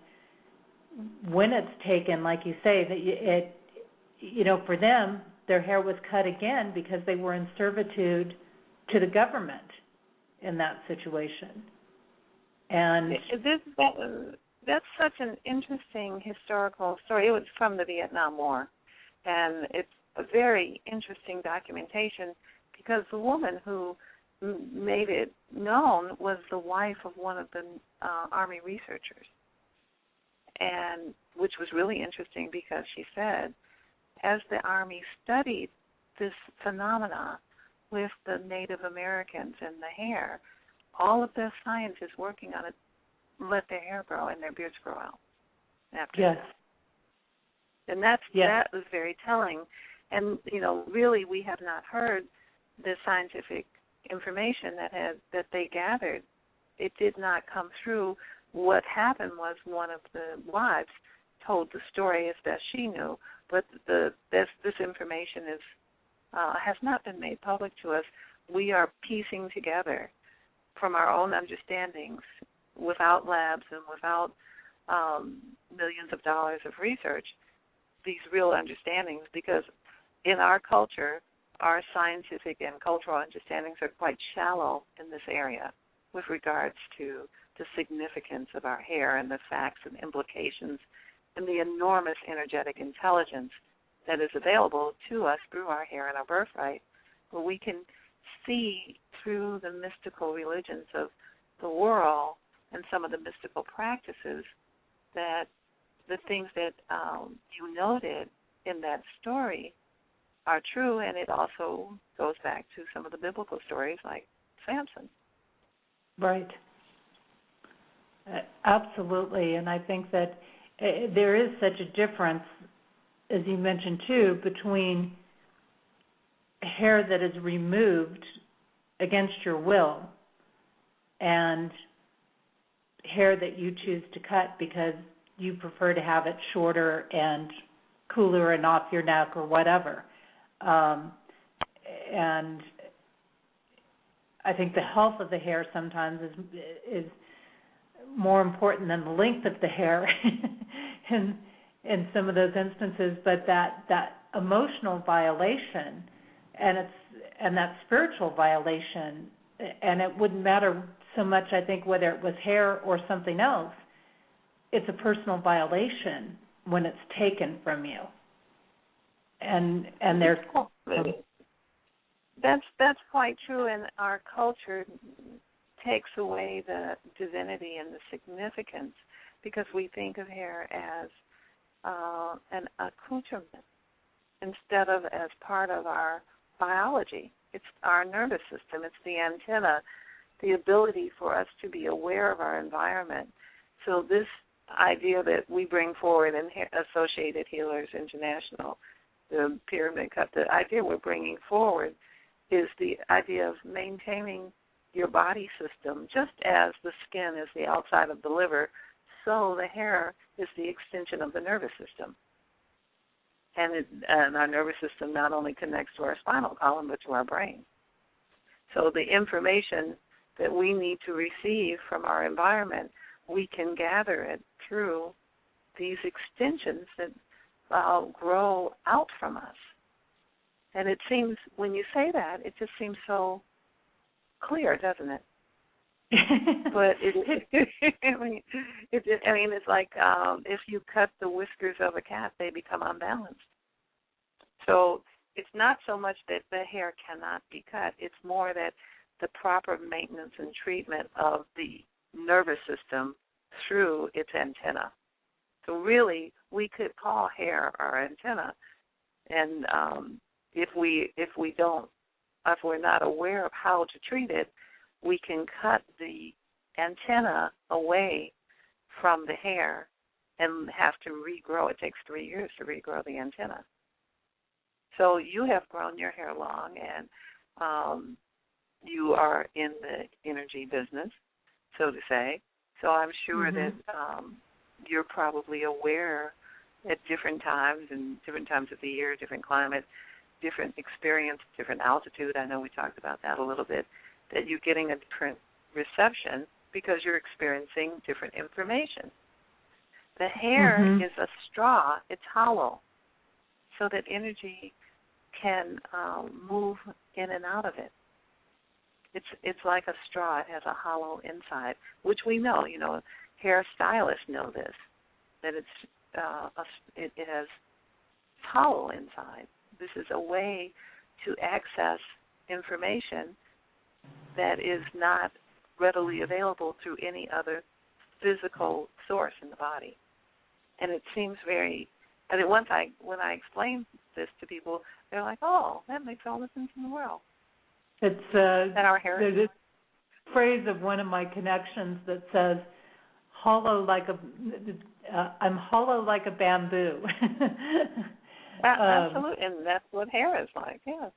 when it's taken, like you say, that for them, their hair was cut again because they were in servitude to the government in that situation. And that's such an interesting historical story. It was from the Vietnam War, and it's a very interesting documentation because the woman who made it known was the wife of one of the Army researchers, and which was really interesting because she said, as the Army studied this phenomena with the Native Americans and the hair, all of the scientists working on it let their hair grow and their beards grow out after that. And that was very telling. And, really we have not heard the scientific information that they gathered. It did not come through. What happened was one of the wives told the story as best she knew, but this information has not been made public to us. We are piecing together from our own understandings, without labs and without millions of dollars of research, these real understandings, because in our culture, our scientific and cultural understandings are quite shallow in this area with regards to the significance of our hair and the facts and implications and the enormous energetic intelligence that is available to us through our hair and our birthright, where we can see through the mystical religions of the world and some of the mystical practices that the things that you noted in that story are true, and it also goes back to some of the biblical stories like Samson. Right. Absolutely, and I think that there is such a difference, as you mentioned too, between hair that is removed against your will and hair that you choose to cut because you prefer to have it shorter and cooler and off your neck or whatever. And I think the health of the hair sometimes is more important than the length of the hair in some of those instances. But that emotional violation and that spiritual violation, and it wouldn't matter so much, I think, whether it was hair or something else, it's a personal violation when it's taken from you. And there's that's quite true, and our culture takes away the divinity and the significance because we think of hair as an accoutrement instead of as part of our biology. It's our nervous system. It's the antenna, the ability for us to be aware of our environment. So this idea that we bring forward in Associated Healers International, the pyramid cut, the idea we're bringing forward is the idea of maintaining your body system. Just as the skin is the outside of the liver, so the hair is the extension of the nervous system. And our nervous system not only connects to our spinal column, but to our brain. So the information that we need to receive from our environment, we can gather it through these extensions that grow out from us. And it seems, when you say that, it just seems so clear, doesn't it? But it's like if you cut the whiskers of a cat, they become unbalanced. So it's not so much that the hair cannot be cut. It's more that the proper maintenance and treatment of the nervous system through its antenna. So really, we could call hair our antenna, and if we're not aware of how to treat it, we can cut the antenna away from the hair and have to regrow. It takes 3 years to regrow the antenna. So you have grown your hair long, and you are in the energy business, so to say. So I'm sure that you're probably aware at different times and different times of the year, different climate, different experience, different altitude. I know we talked about that a little bit, that you're getting a different reception because you're experiencing different information. The hair is a straw. It's hollow, so that energy can move in and out of it. It's like a straw. It has a hollow inside, which we know. You know, hairstylists know this, that it has hollow inside. This is a way to access information that is not readily available through any other physical source in the body. And it seems very, I mean, when I explain this to people, they're like, oh, that makes all the sense in the world. It's that our hair. There's this phrase of one of my connections that says, I'm hollow like a bamboo. Absolutely, and that's what hair is like, yeah.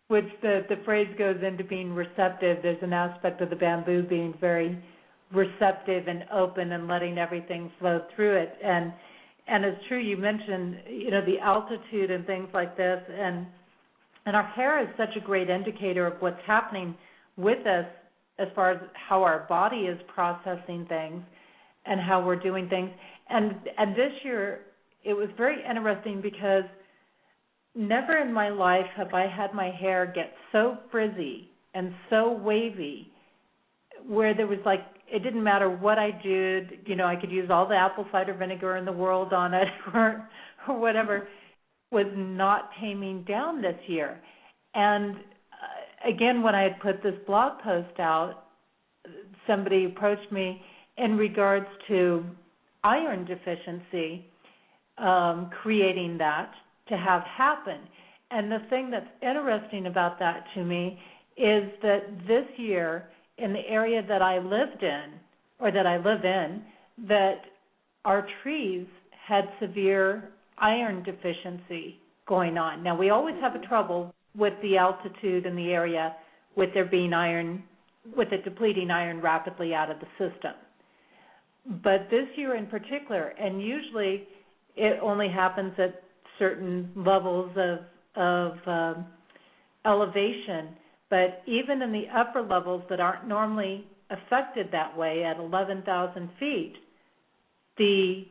Which the phrase goes into being receptive. There's an aspect of the bamboo being very receptive and open and letting everything flow through it. And it's true, you mentioned, the altitude and things like this, and our hair is such a great indicator of what's happening with us as far as how our body is processing things and how we're doing things. And this year, it was very interesting because never in my life have I had my hair get so frizzy and so wavy where there was like, it didn't matter what I did, I could use all the apple cider vinegar in the world on it or whatever, was not taming down this year. And again, when I had put this blog post out, somebody approached me in regards to iron deficiency, creating that to have happen. And the thing that's interesting about that to me is that this year in the area that I lived in, or that I live in, that our trees had severe iron deficiency going on. Now, we always have a trouble with the altitude in the area with there being iron, with it depleting iron rapidly out of the system. But this year in particular, and usually it only happens at certain levels of elevation, but even in the upper levels that aren't normally affected that way at 11,000 feet, the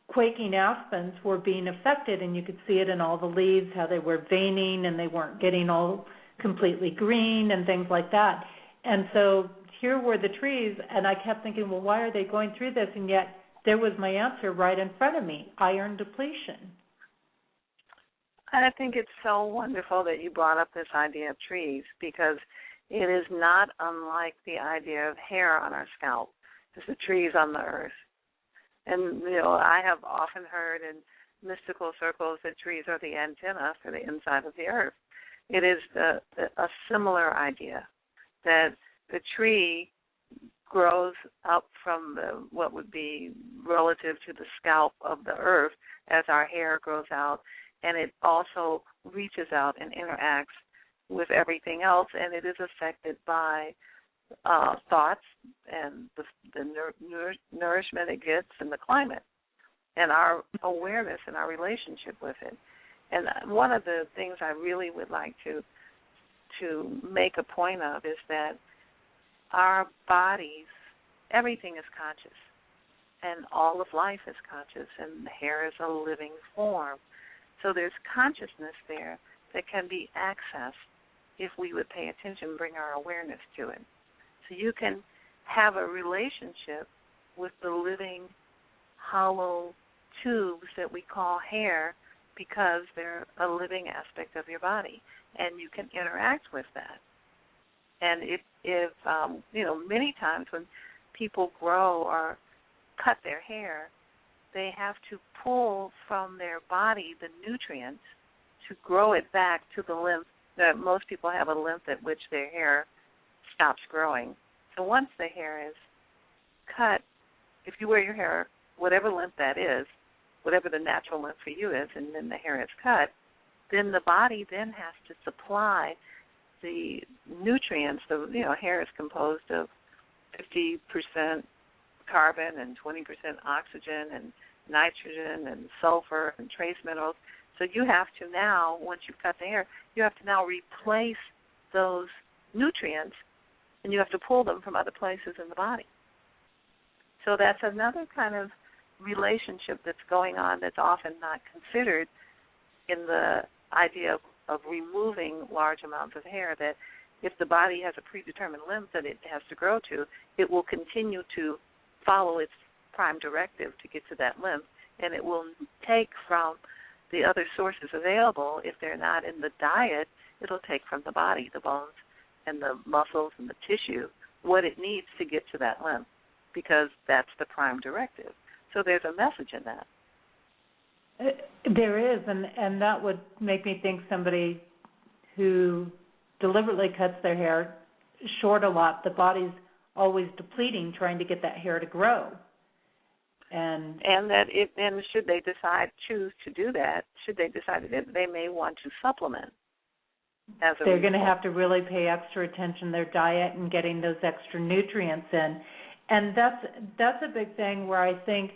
quaking aspens were being affected, and you could see it in all the leaves, how they were veining and they weren't getting all completely green and things like that. And so here were the trees, and I kept thinking, well, why are they going through this? And yet there was my answer right in front of me, iron depletion. I think it's so wonderful that you brought up this idea of trees, because it is not unlike the idea of hair on our scalp. It's the trees on the earth. And, I have often heard in mystical circles that trees are the antenna for the inside of the earth. It is a similar idea that the tree grows up from what would be relative to the scalp of the earth as our hair grows out, and it also reaches out and interacts with everything else, and it is affected by thoughts and the nourishment it gets and the climate and our awareness and our relationship with it. And one of the things I really would like to make a point of is that our bodies, everything is conscious, and all of life is conscious, and the hair is a living form. So there's consciousness there that can be accessed if we would pay attention, bring our awareness to it. So you can have a relationship with the living, hollow tubes that we call hair because they're a living aspect of your body, and you can interact with that. And if many times when people grow or cut their hair, they have to pull from their body the nutrients to grow it back to the lymph. Most people have a lymph at which their hair stops growing. So once the hair is cut, if you wear your hair, whatever lymph that is, whatever the natural lymph for you is, and then the hair is cut, then the body then has to supply the nutrients. Hair is composed of 50% carbon and 20% oxygen and nitrogen and sulfur and trace minerals. So you have to now, once you've cut the hair, you have to now replace those nutrients, and you have to pull them from other places in the body. So that's another kind of relationship that's going on that's often not considered in the idea of removing large amounts of hair, that if the body has a predetermined lymph that it has to grow to, it will continue to follow its prime directive to get to that lymph, and it will take from the other sources available. If they're not in the diet, it'll take from the body, the bones and the muscles and the tissue, what it needs to get to that lymph, because that's the prime directive. So there's a message in that. There is, and that would make me think somebody who deliberately cuts their hair short a lot, the body's always depleting, trying to get that hair to grow. And should they choose to do that, should they decide that they may want to supplement. They're going to have to really pay extra attention to their diet and getting those extra nutrients in. And that's a big thing where I think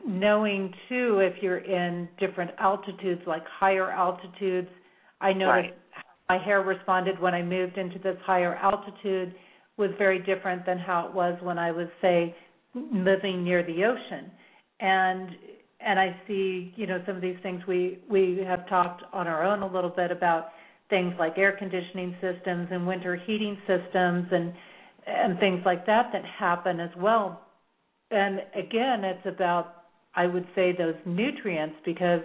knowing, too, if you're in different altitudes, like higher altitudes, I noticed my hair responded when I moved into this higher altitude was very different than how it was when I was, say, living near the ocean. And I see, some of these things we have talked on our own a little bit about things like air conditioning systems and winter heating systems and things like that happen as well. And again, it's about, I would say, those nutrients, because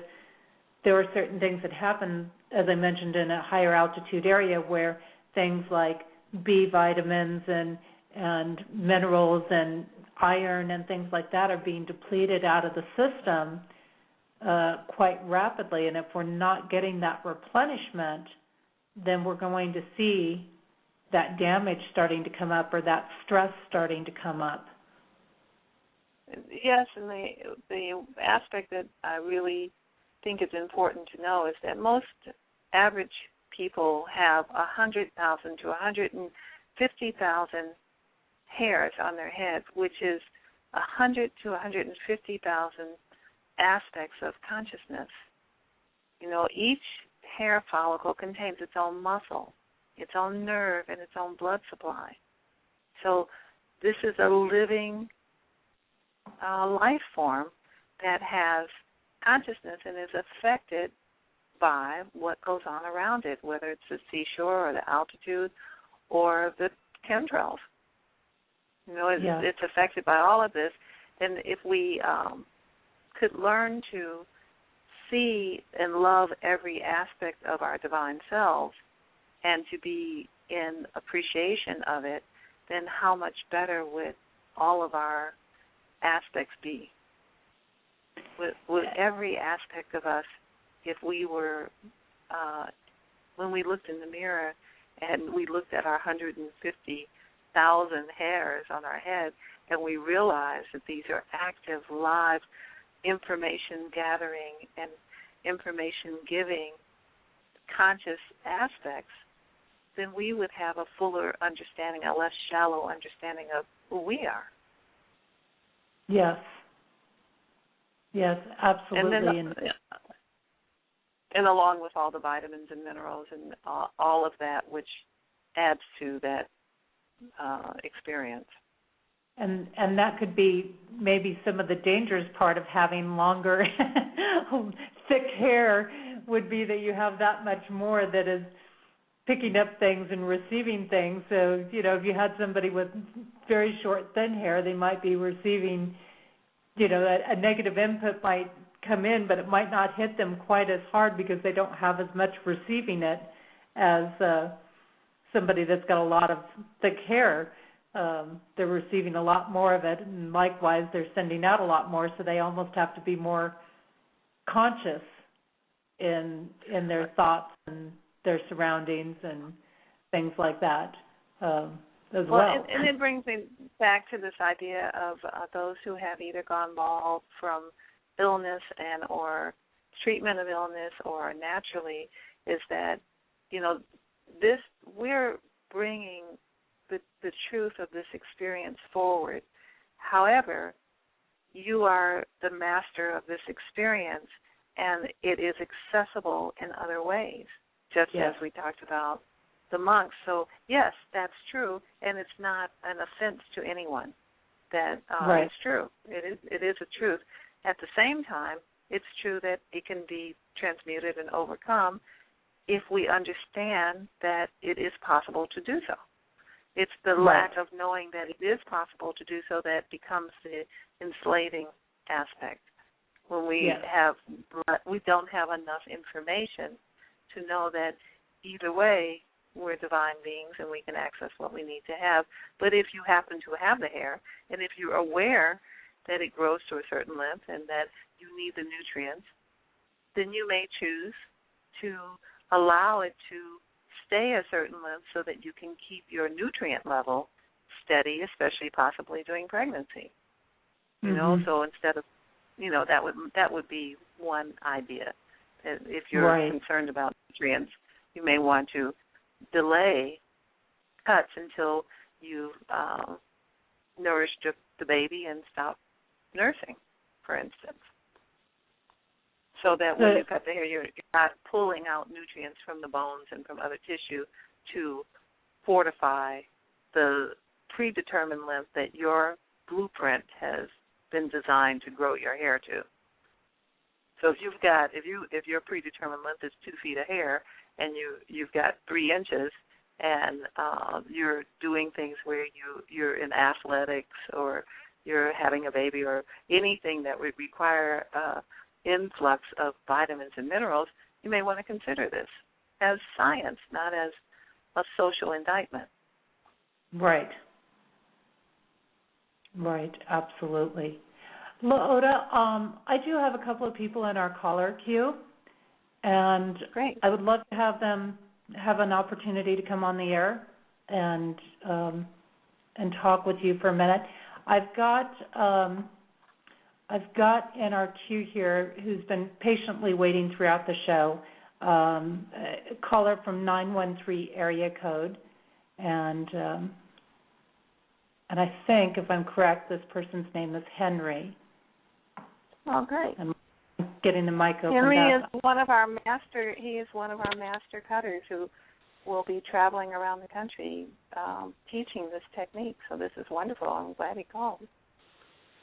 there are certain things that happen, as I mentioned, in a higher altitude area where things like B vitamins and minerals and iron and things like that are being depleted out of the system quite rapidly. And if we're not getting that replenishment, then we're going to see that damage starting to come up or that stress starting to come up. Yes, and the aspect that I really think is important to know is that most average people have 100,000 to 150,000 hairs on their head, which is 100 to 150,000 aspects of consciousness. Each hair follicle contains its own muscle, its own nerve, and its own blood supply. So this is a living life form that has consciousness and is affected by what goes on around it, whether it's the seashore or the altitude or the chemtrails. It's affected by all of this. And if we could learn to see and love every aspect of our divine selves and to be in appreciation of it, then how much better would all of our aspects be? Would every aspect of us, if we were, when we looked in the mirror and we looked at our 150,000 hairs on our head and we realized that these are active, live, information gathering and information giving conscious aspects, then we would have a fuller understanding, a less shallow understanding of who we are. Yes. Yes, absolutely. And along with all the vitamins and minerals and all of that, which adds to that experience. And that could be maybe some of the dangerous part of having longer, thick hair would be that you have that much more that is picking up things and receiving things. So, if you had somebody with very short, thin hair, they might be receiving, a negative input might come in, but it might not hit them quite as hard because they don't have as much receiving it as somebody that's got a lot of thick hair. They're receiving a lot more of it, and likewise they're sending out a lot more, so they almost have to be more conscious in their thoughts and their surroundings and things like that as well. And it brings me back to this idea of those who have either gone bald from illness and or treatment of illness or naturally, is that, we're bringing the truth of this experience forward. However, you are the master of this experience, and it is accessible in other ways, just as we talked about the monks. So, yes, that's true, and it's not an offense to anyone that it's true. It is a truth. At the same time, it's true that it can be transmuted and overcome if we understand that it is possible to do so. It's the lack of knowing that it is possible to do so that becomes the enslaving aspect. When we don't have enough information to know that either way we're divine beings and we can access what we need to have. But if you happen to have the hair, and if you're aware that it grows to a certain length and that you need the nutrients, then you may choose to allow it to stay a certain length so that you can keep your nutrient level steady, especially possibly during pregnancy. So instead of, that would be one idea. If you're concerned about nutrients, you may want to delay cuts until you've nourished the baby and stop nursing, for instance. So that when you cut the hair, you're not pulling out nutrients from the bones and from other tissue to fortify the predetermined length that your blueprint has been designed to grow your hair to. So if your predetermined length is 2 feet of hair and you've got 3 inches and you're doing things where you're in athletics or you're having a baby or anything that would require influx of vitamins and minerals, you may want to consider this as science, not as a social indictment. Right, absolutely. LaOta, I do have a couple of people in our caller queue, and great. I would love to have them have an opportunity to come on the air and talk with you for a minute. I've got in our queue here, who's been patiently waiting throughout the show, a caller from 913 area code, and I think, if I'm correct, this person's name is Henry. Oh, great! I'm getting the mic open. Henry is one of our master. He is one of our master cutters who will be traveling around the country teaching this technique. So this is wonderful. I'm glad he called.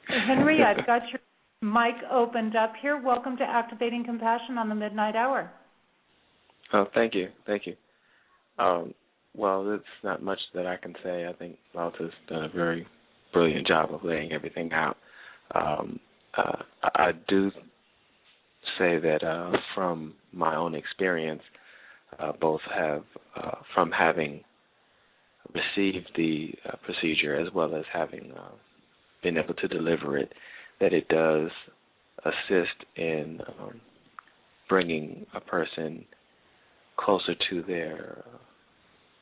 Henry, I've got your mic opened up here. Welcome to Activating Compassion on the Midnight Hour. Oh, thank you. Well, there's not much that I can say. I think LaOta's done a very brilliant job of laying everything out. I do say that from my own experience, both have, from having received the procedure as well as having been able to deliver it, that it does assist in bringing a person closer to their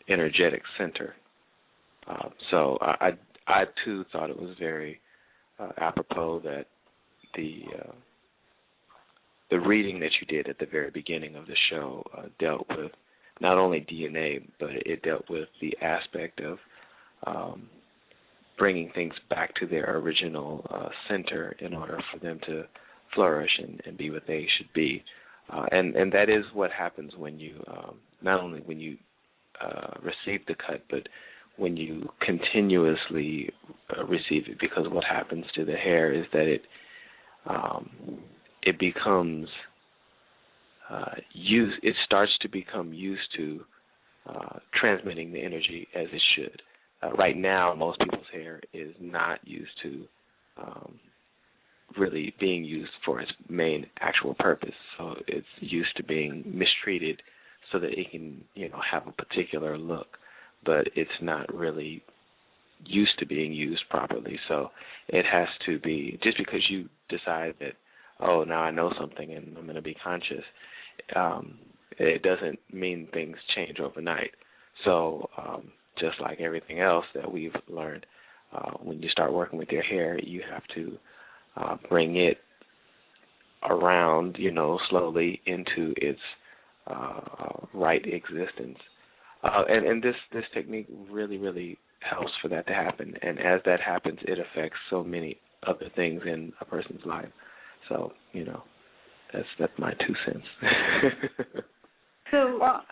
energetic center. So I too thought it was very apropos that the reading that you did at the very beginning of the show dealt with not only DNA, but it dealt with the aspect of bringing things back to their original center in order for them to flourish and be what they should be. And that is what happens when you, not only when you receive the cut, but when you continuously receive it, because what happens to the hair is that it becomes it starts to become used to transmitting the energy as it should. Right now, most people's hair is not used to really being used for its main actual purpose. So it's used to being mistreated so that it can, have a particular look, but it's not really used to being used properly. So it has to be, just because you decide that, oh, now I know something and I'm going to be conscious, it doesn't mean things change overnight. So just like everything else that we've learned, when you start working with your hair, you have to bring it around, slowly into its right existence. And this technique really, really helps for that to happen. And as that happens, it affects so many other things in a person's life. So, that's my 2 cents. So, well,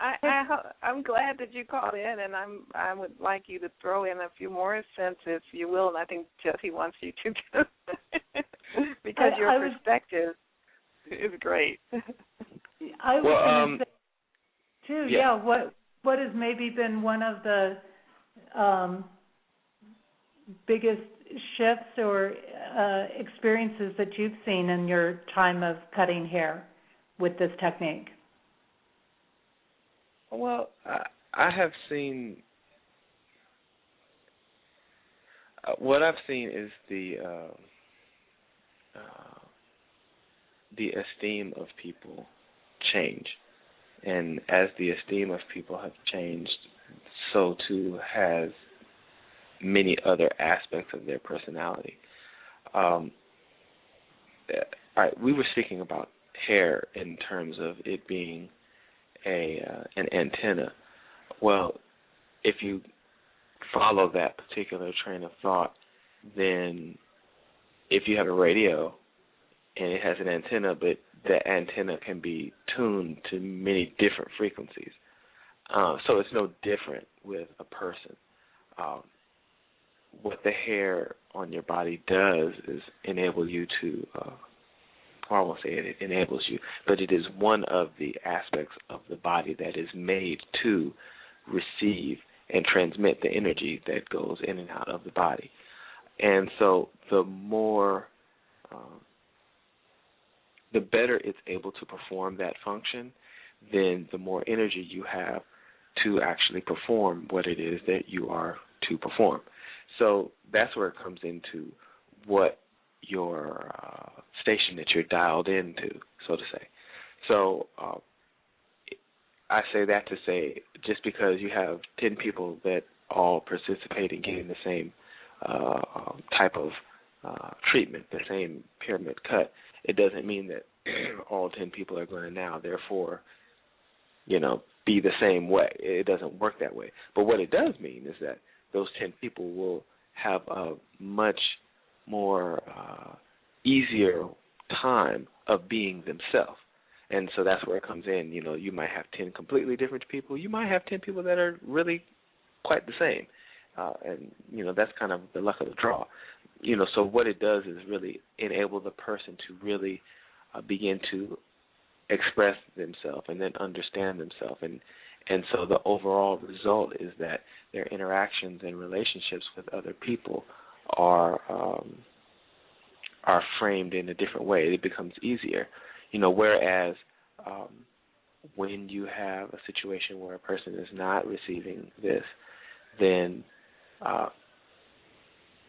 I'm glad that you called in, and I would like you to throw in a few more cents, if you will, and I think Jesse wants you to too, because your perspective is great. I was going to say too. Yeah. What has maybe been one of the biggest shifts or experiences that you've seen in your time of cutting hair with this technique? Well, I have seen, what I've seen is the esteem of people change. And as the esteem of people have changed, so too has many other aspects of their personality. All right, we were speaking about hair in terms of it being an antenna. Well, if you follow that particular train of thought, then if you have a radio and it has an antenna, but the antenna can be tuned to many different frequencies. So it's no different with a person. What the hair on your body does is enable you to, I won't say it enables you, but it is one of the aspects of the body that is made to receive and transmit the energy that goes in and out of the body. And so the more, the better it's able to perform that function, then the more energy you have to actually perform what it is that you are to perform. So that's where it comes into what your station that you're dialed into, so to say. So I say that to say, just because you have 10 people that all participate in getting the same type of treatment, the same pyramid cut, it doesn't mean that all 10 people are going to now, therefore, be the same way. It doesn't work that way. But what it does mean is that those 10 people will have a much more easier time of being themselves. And so that's where it comes in. You might have 10 completely different people. You might have 10 people that are really quite the same. And, that's kind of the luck of the draw. So what it does is really enable the person to really begin to express themselves and then understand themselves. And so the overall result is that their interactions and relationships with other people are framed in a different way. It becomes easier. Whereas when you have a situation where a person is not receiving this, then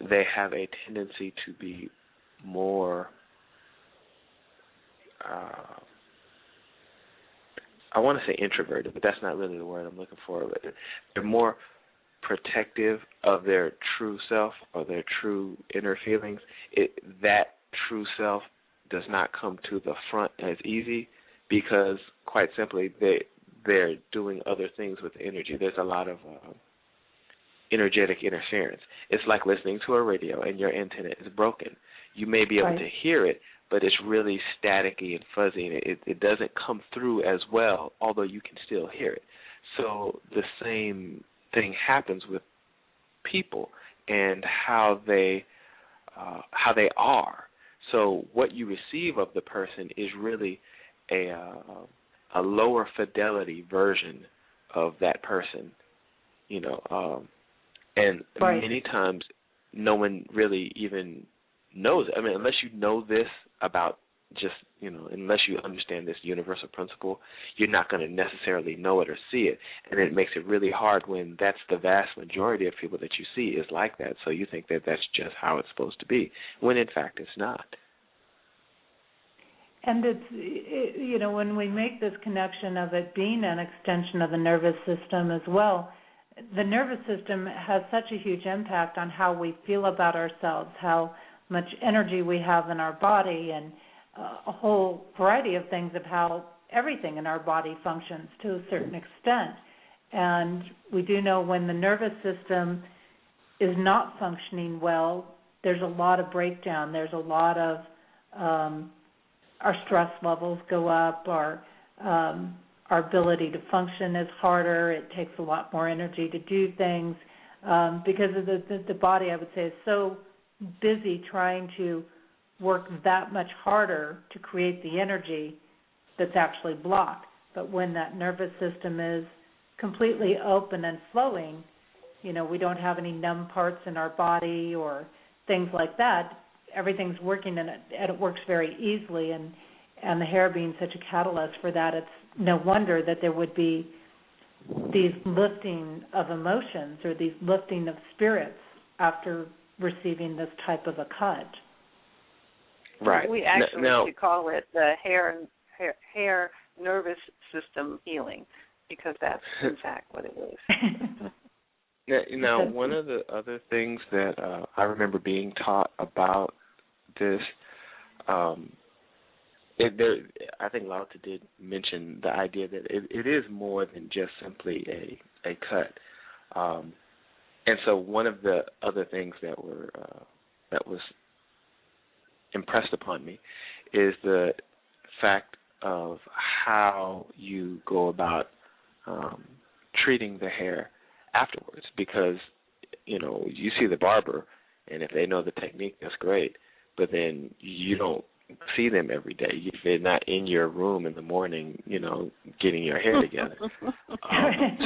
they have a tendency to be more, I want to say introverted, but that's not really the word I'm looking for. But they're more protective of their true self or their true inner feelings. That true self does not come to the front as easy because, quite simply, they're doing other things with the energy. There's a lot of energetic interference. It's like listening to a radio and your antenna is broken. You may be able to hear it, but it's really staticky and fuzzy, and it doesn't come through as well, although you can still hear it. So the same thing happens with people and how they are. So what you receive of the person is really a lower fidelity version of that person, and many times no one really even knows it. I mean, unless you know this about just, unless you understand this universal principle, you're not going to necessarily know it or see it. And it makes it really hard when that's the vast majority of people that you see is like that. So you think that that's just how it's supposed to be, when in fact it's not. And it's, when we make this connection of it being an extension of the nervous system as well, the nervous system has such a huge impact on how we feel about ourselves, how much energy we have in our body, and a whole variety of things of how everything in our body functions to a certain extent. And we do know when the nervous system is not functioning well, there's a lot of breakdown. There's a lot of our stress levels go up, our ability to function is harder. It takes a lot more energy to do things because of the body, I would say, is so busy trying to work that much harder to create the energy that's actually blocked. But when that nervous system is completely open and flowing, we don't have any numb parts in our body or things like that. Everything's working and it works very easily, and the hair being such a catalyst for that, it's no wonder that there would be these lifting of emotions or these lifting of spirits after receiving this type of a cut. Right. We actually should call it the hair nervous system healing, because that's in fact what it is. Now, one of the other things that I remember being taught about this, I think LaOta did mention the idea that it is more than just simply a cut. And so one of the other things that was impressed upon me is the fact of how you go about treating the hair afterwards, because you see the barber, and if they know the technique, that's great, but then you don't see them every day. They're not in your room in the morning, getting your hair together.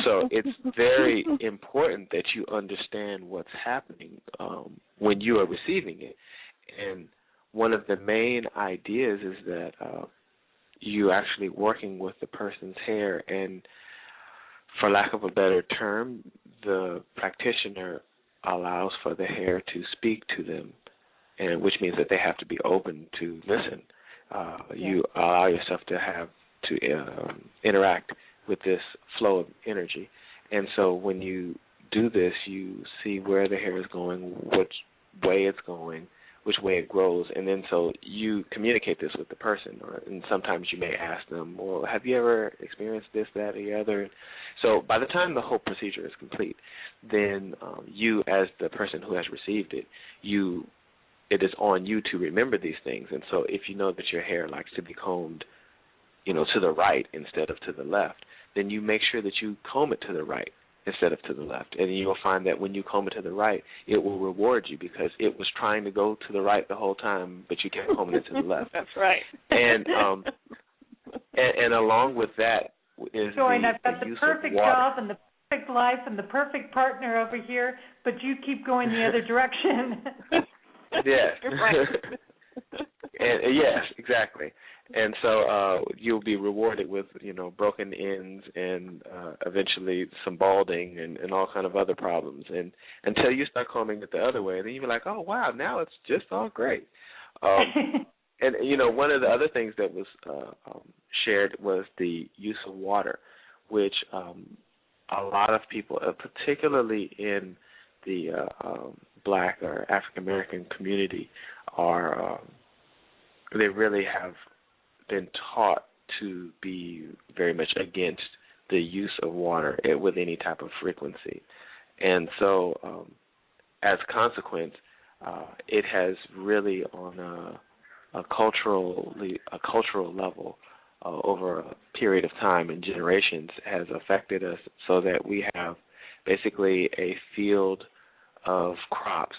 So it's very important that you understand what's happening when you are receiving it. And one of the main ideas is that you actually working with the person's hair, and for lack of a better term, the practitioner allows for the hair to speak to them, and which means that they have to be open to listen. You allow yourself to interact with this flow of energy. And so when you do this, you see where the hair is going, which way it's going, which way it grows, and then so you communicate this with the person. And sometimes you may ask them, well, have you ever experienced this, that, or the other? So by the time the whole procedure is complete, then you, as the person who has received it, it is on you to remember these things. And so if you know that your hair likes to be combed, to the right instead of to the left, then you make sure that you comb it to the right instead of to the left. And you'll find that when you comb it to the right, it will reward you because it was trying to go to the right the whole time, but you kept combing it to the left. That's right. And and along with that is I've got the use perfect of water. job and the perfect life and the perfect partner over here, but you keep going the other direction. Yes. You're right. And yes, exactly. And so you'll be rewarded with, broken ends and eventually some balding and all kind of other problems. And until you start combing it the other way, then you'll be like, oh, wow, now it's just all great. And, one of the other things that was shared was the use of water, which a lot of people, particularly in the Black or African American community, they really have been taught to be very much against the use of water with any type of frequency. And so as a consequence, it has really on a cultural level over a period of time and generations has affected us so that we have basically a field of crops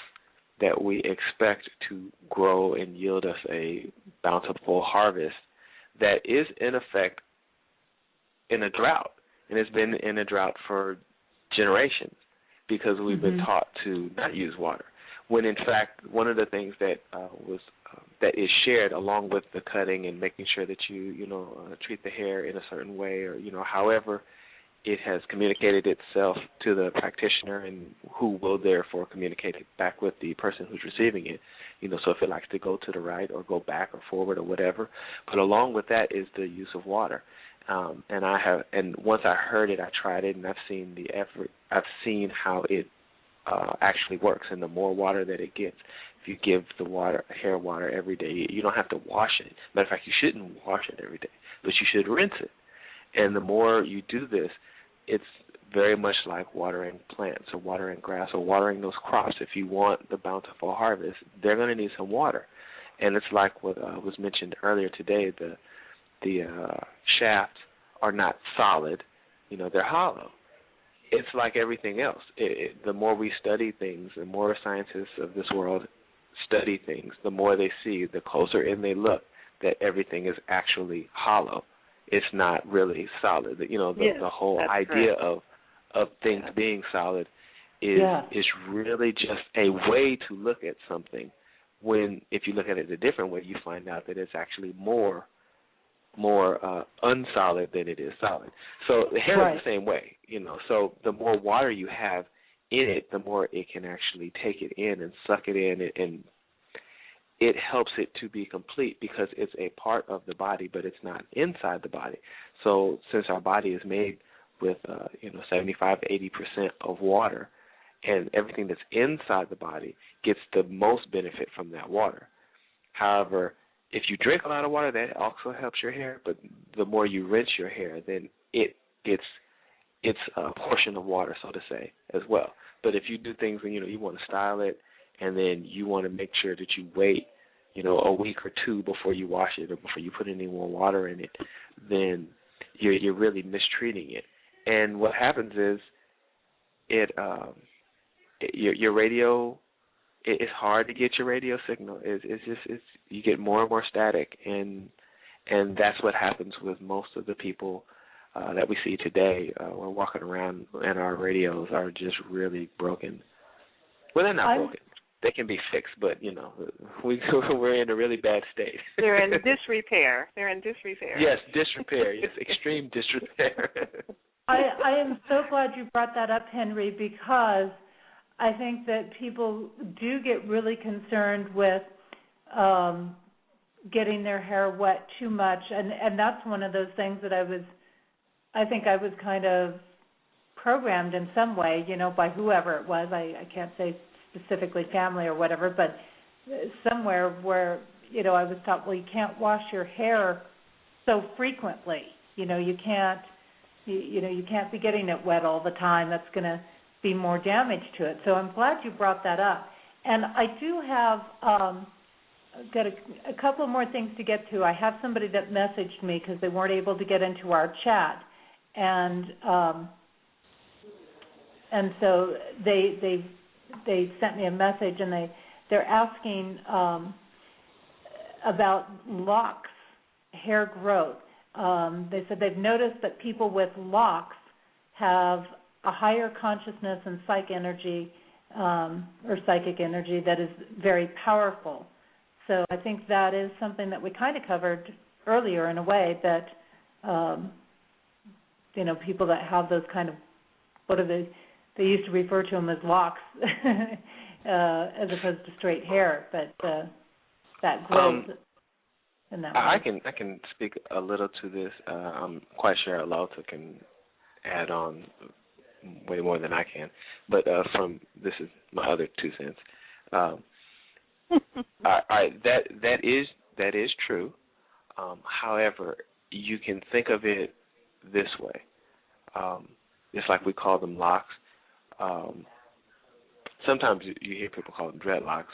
that we expect to grow and yield us a bountiful harvest that is in effect in a drought, and it's been in a drought for generations because we've been taught to not use water. When in fact, one of the things that that is shared along with the cutting and making sure that you treat the hair in a certain way, or however it has communicated itself to the practitioner and who will therefore communicate it back with the person who's receiving it. So if it likes to go to the right or go back or forward or whatever. But along with that is the use of water. And once I heard it, I tried it, and I've seen the effort. I've seen how it actually works, and the more water that it gets, if you give the hair water every day, you don't have to wash it. Matter of fact, you shouldn't wash it every day, but you should rinse it. And the more you do this, it's very much like watering plants or watering grass or watering those crops. If you want the bountiful harvest, they're going to need some water. And it's like what was mentioned earlier today, the shafts are not solid, they're hollow. It's like everything else. The more we study things, the more scientists of this world study things, the more they see, the closer in they look, that everything is actually hollow. It's not really solid. The whole idea of things being solid is really just a way to look at something. When if you look at it a different way, you find out that it's actually more unsolid than it is solid. So the hair is the same way, So the more water you have in it, the more it can actually take it in and suck it in, and it helps it to be complete because it's a part of the body, but it's not inside the body. So since our body is made with 75 to 80% of water, and everything that's inside the body gets the most benefit from that water. However, if you drink a lot of water, that also helps your hair, but the more you rinse your hair, then it gets its portion of water, so to say, as well. But if you do things when you want to style it, and then you want to make sure that you wait, a week or two before you wash it or before you put any more water in it, then you're really mistreating it. And what happens is your radio, it's hard to get your radio signal. It's you get more and more static, and that's what happens with most of the people that we see today. We're walking around and our radios are just really broken. Well, they're not broken. They can be fixed, but we're in a really bad state. They're in disrepair. Yes, disrepair. Yes, extreme disrepair. I am so glad you brought that up, Henry, because I think that people do get really concerned with getting their hair wet too much, and that's one of those things that I think I was kind of programmed in some way, by whoever it was. I can't say specifically family or whatever, but somewhere where, I was taught, well, you can't wash your hair so frequently. You can't be getting it wet all the time. That's going to be more damage to it. So I'm glad you brought that up. And I do have got a couple more things to get to. I have somebody that messaged me because they weren't able to get into our chat, and so they sent me a message, and they're asking about locks, hair growth. They said they've noticed that people with locks have a higher consciousness and psychic energy that is very powerful. So I think that is something that we kind of covered earlier in a way that, people that have those kind of, what are they used to refer to them as locks as opposed to straight hair, but that grows in that way. I can speak a little to this. I'm quite sure LaOta can add on way more than I can, but this is my other 2 cents. That is true. However, you can think of it this way. Just like we call them locks. Sometimes you hear people call them dreadlocks.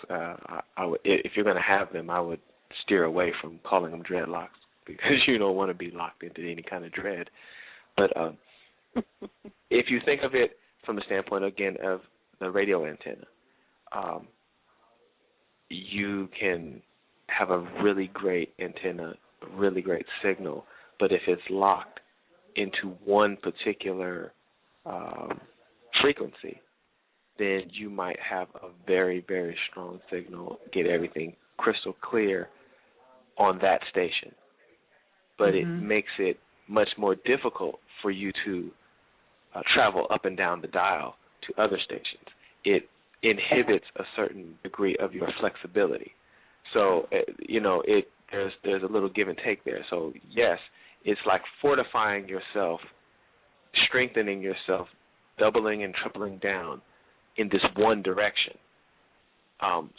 If you're going to have them, I would steer away from calling them dreadlocks because you don't want to be locked into any kind of dread. But if you think of it from the standpoint, again, of the radio antenna, you can have a really great antenna, a really great signal, but if it's locked into one particular frequency, then you might have a very, very strong signal, get everything crystal clear on that station. But it makes it much more difficult for you to travel up and down the dial to other stations. It inhibits a certain degree of your flexibility. So, there's a little give and take there. So, yes, it's like fortifying yourself, strengthening yourself, doubling and tripling down in this one direction.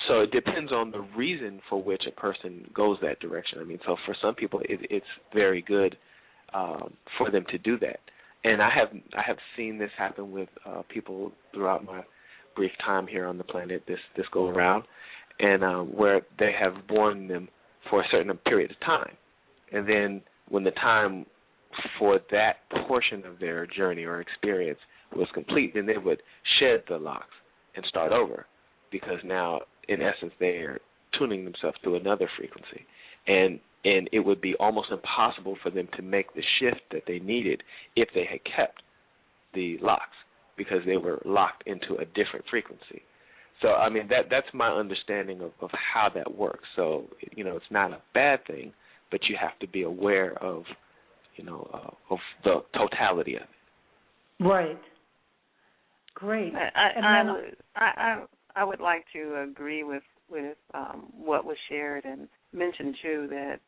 So it depends on the reason for which a person goes that direction. I mean, so for some people, it's very good for them to do that. And I have seen this happen with people throughout my brief time here on the planet, this go around, and where they have worn them for a certain period of time. And then when the time for that portion of their journey or experience was complete, then they would shed the locks and start over, because now, in essence, they are tuning themselves to another frequency. And it would be almost impossible for them to make the shift that they needed if they had kept the locks, because they were locked into a different frequency. So, I mean, that's my understanding of how that works. So, it's not a bad thing, but you have to be aware of, of the totality of it. Right. Great. I would like to agree with what was shared and mention, too, that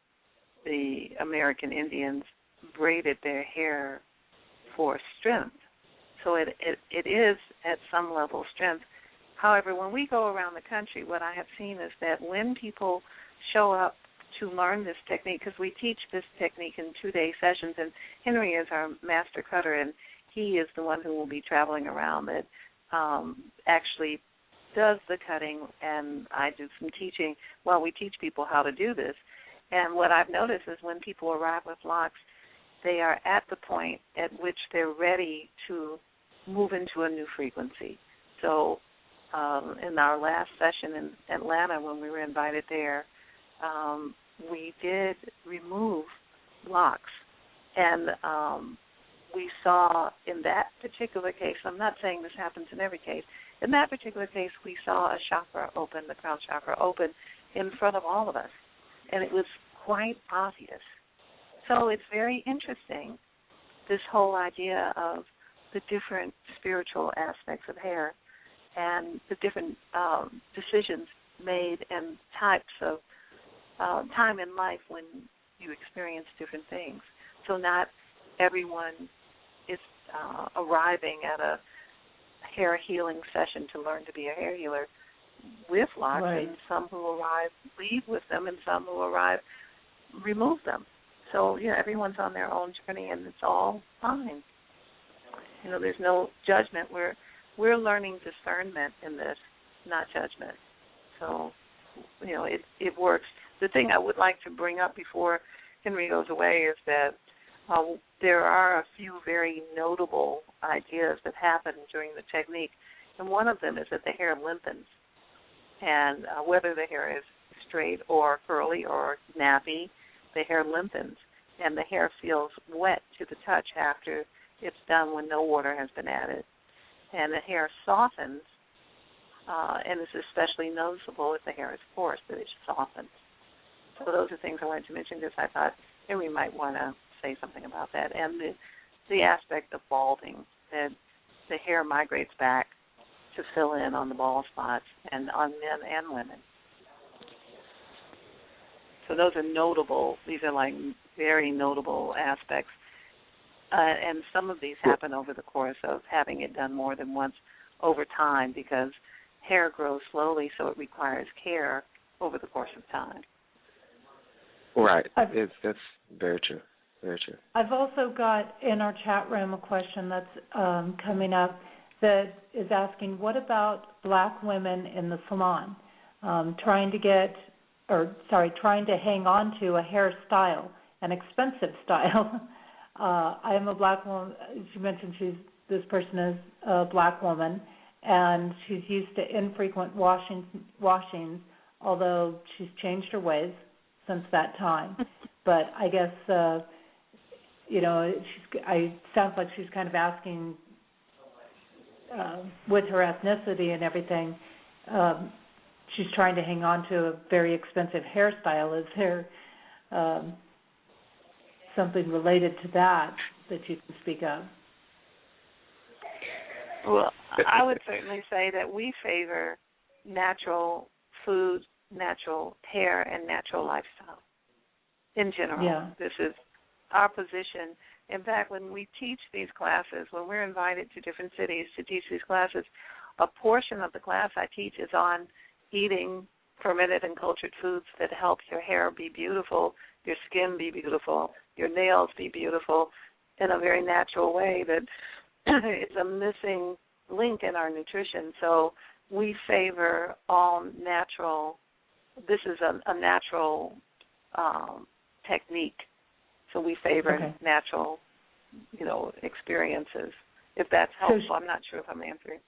the American Indians braided their hair for strength. So it is at some level strength. However, when we go around the country, what I have seen is that when people show up to learn this technique, because we teach this technique in 2-day sessions, and Henry is our master cutter, and he is the one who will be traveling around that actually does the cutting, and I do some teaching while we teach people how to do this. And what I've noticed is when people arrive with locks, they are at the point at which they're ready to move into a new frequency. So in our last session in Atlanta, when we were invited there, we did remove locks. And we saw in that particular case, I'm not saying this happens in every case, in that particular case we saw a chakra open, the crown chakra open, in front of all of us. And it was quite obvious. So it's very interesting, this whole idea of the different spiritual aspects of hair and the different decisions made and types of time in life when you experience different things. So not everyone is arriving at a hair healing session to learn to be a hair healer with locks, right. And some who arrive leave with them, and some who arrive remove them. So, everyone's on their own journey, and it's all fine. There's no judgment. We're learning discernment in this, not judgment. So, it works. The thing I would like to bring up before Henry goes away is that there are a few very notable ideas that happen during the technique, and one of them is that the hair lengthens. And whether the hair is straight or curly or nappy, the hair lengthens, and the hair feels wet to the touch after it's done when no water has been added. And the hair softens, and it's especially noticeable if the hair is coarse, that it softens. So those are things I wanted to mention because I thought and we might want to say something about that. And the aspect of balding, that the hair migrates back to fill in on the bald spots, and on men and women. So those are notable. These are like very notable aspects. And some of these happen over the course of having it done more than once over time, because hair grows slowly, so it requires care over the course of time. Right. That's very true. Very true. I've also got in our chat room a question that's coming up that is asking, what about black women in the salon trying to hang on to a hairstyle, an expensive style? I am a black woman. She mentioned this person is a black woman, and she's used to infrequent washings, although she's changed her ways since that time. But I guess, sounds like she's kind of asking, with her ethnicity and everything, she's trying to hang on to a very expensive hairstyle. Is there something related to that you can speak of? Well, I would certainly say that we favor natural food, natural hair, and natural lifestyle in general. Yeah. This is our position. In fact, when we teach these classes, when we're invited to different cities to teach these classes, a portion of the class I teach is on eating fermented and cultured foods that help your hair be beautiful, your skin be beautiful, your nails be beautiful in a very natural way that is a missing link in our nutrition. So we favor all natural. This is a natural technique. So we favor natural, experiences. If that's helpful, so I'm not sure if I'm answering.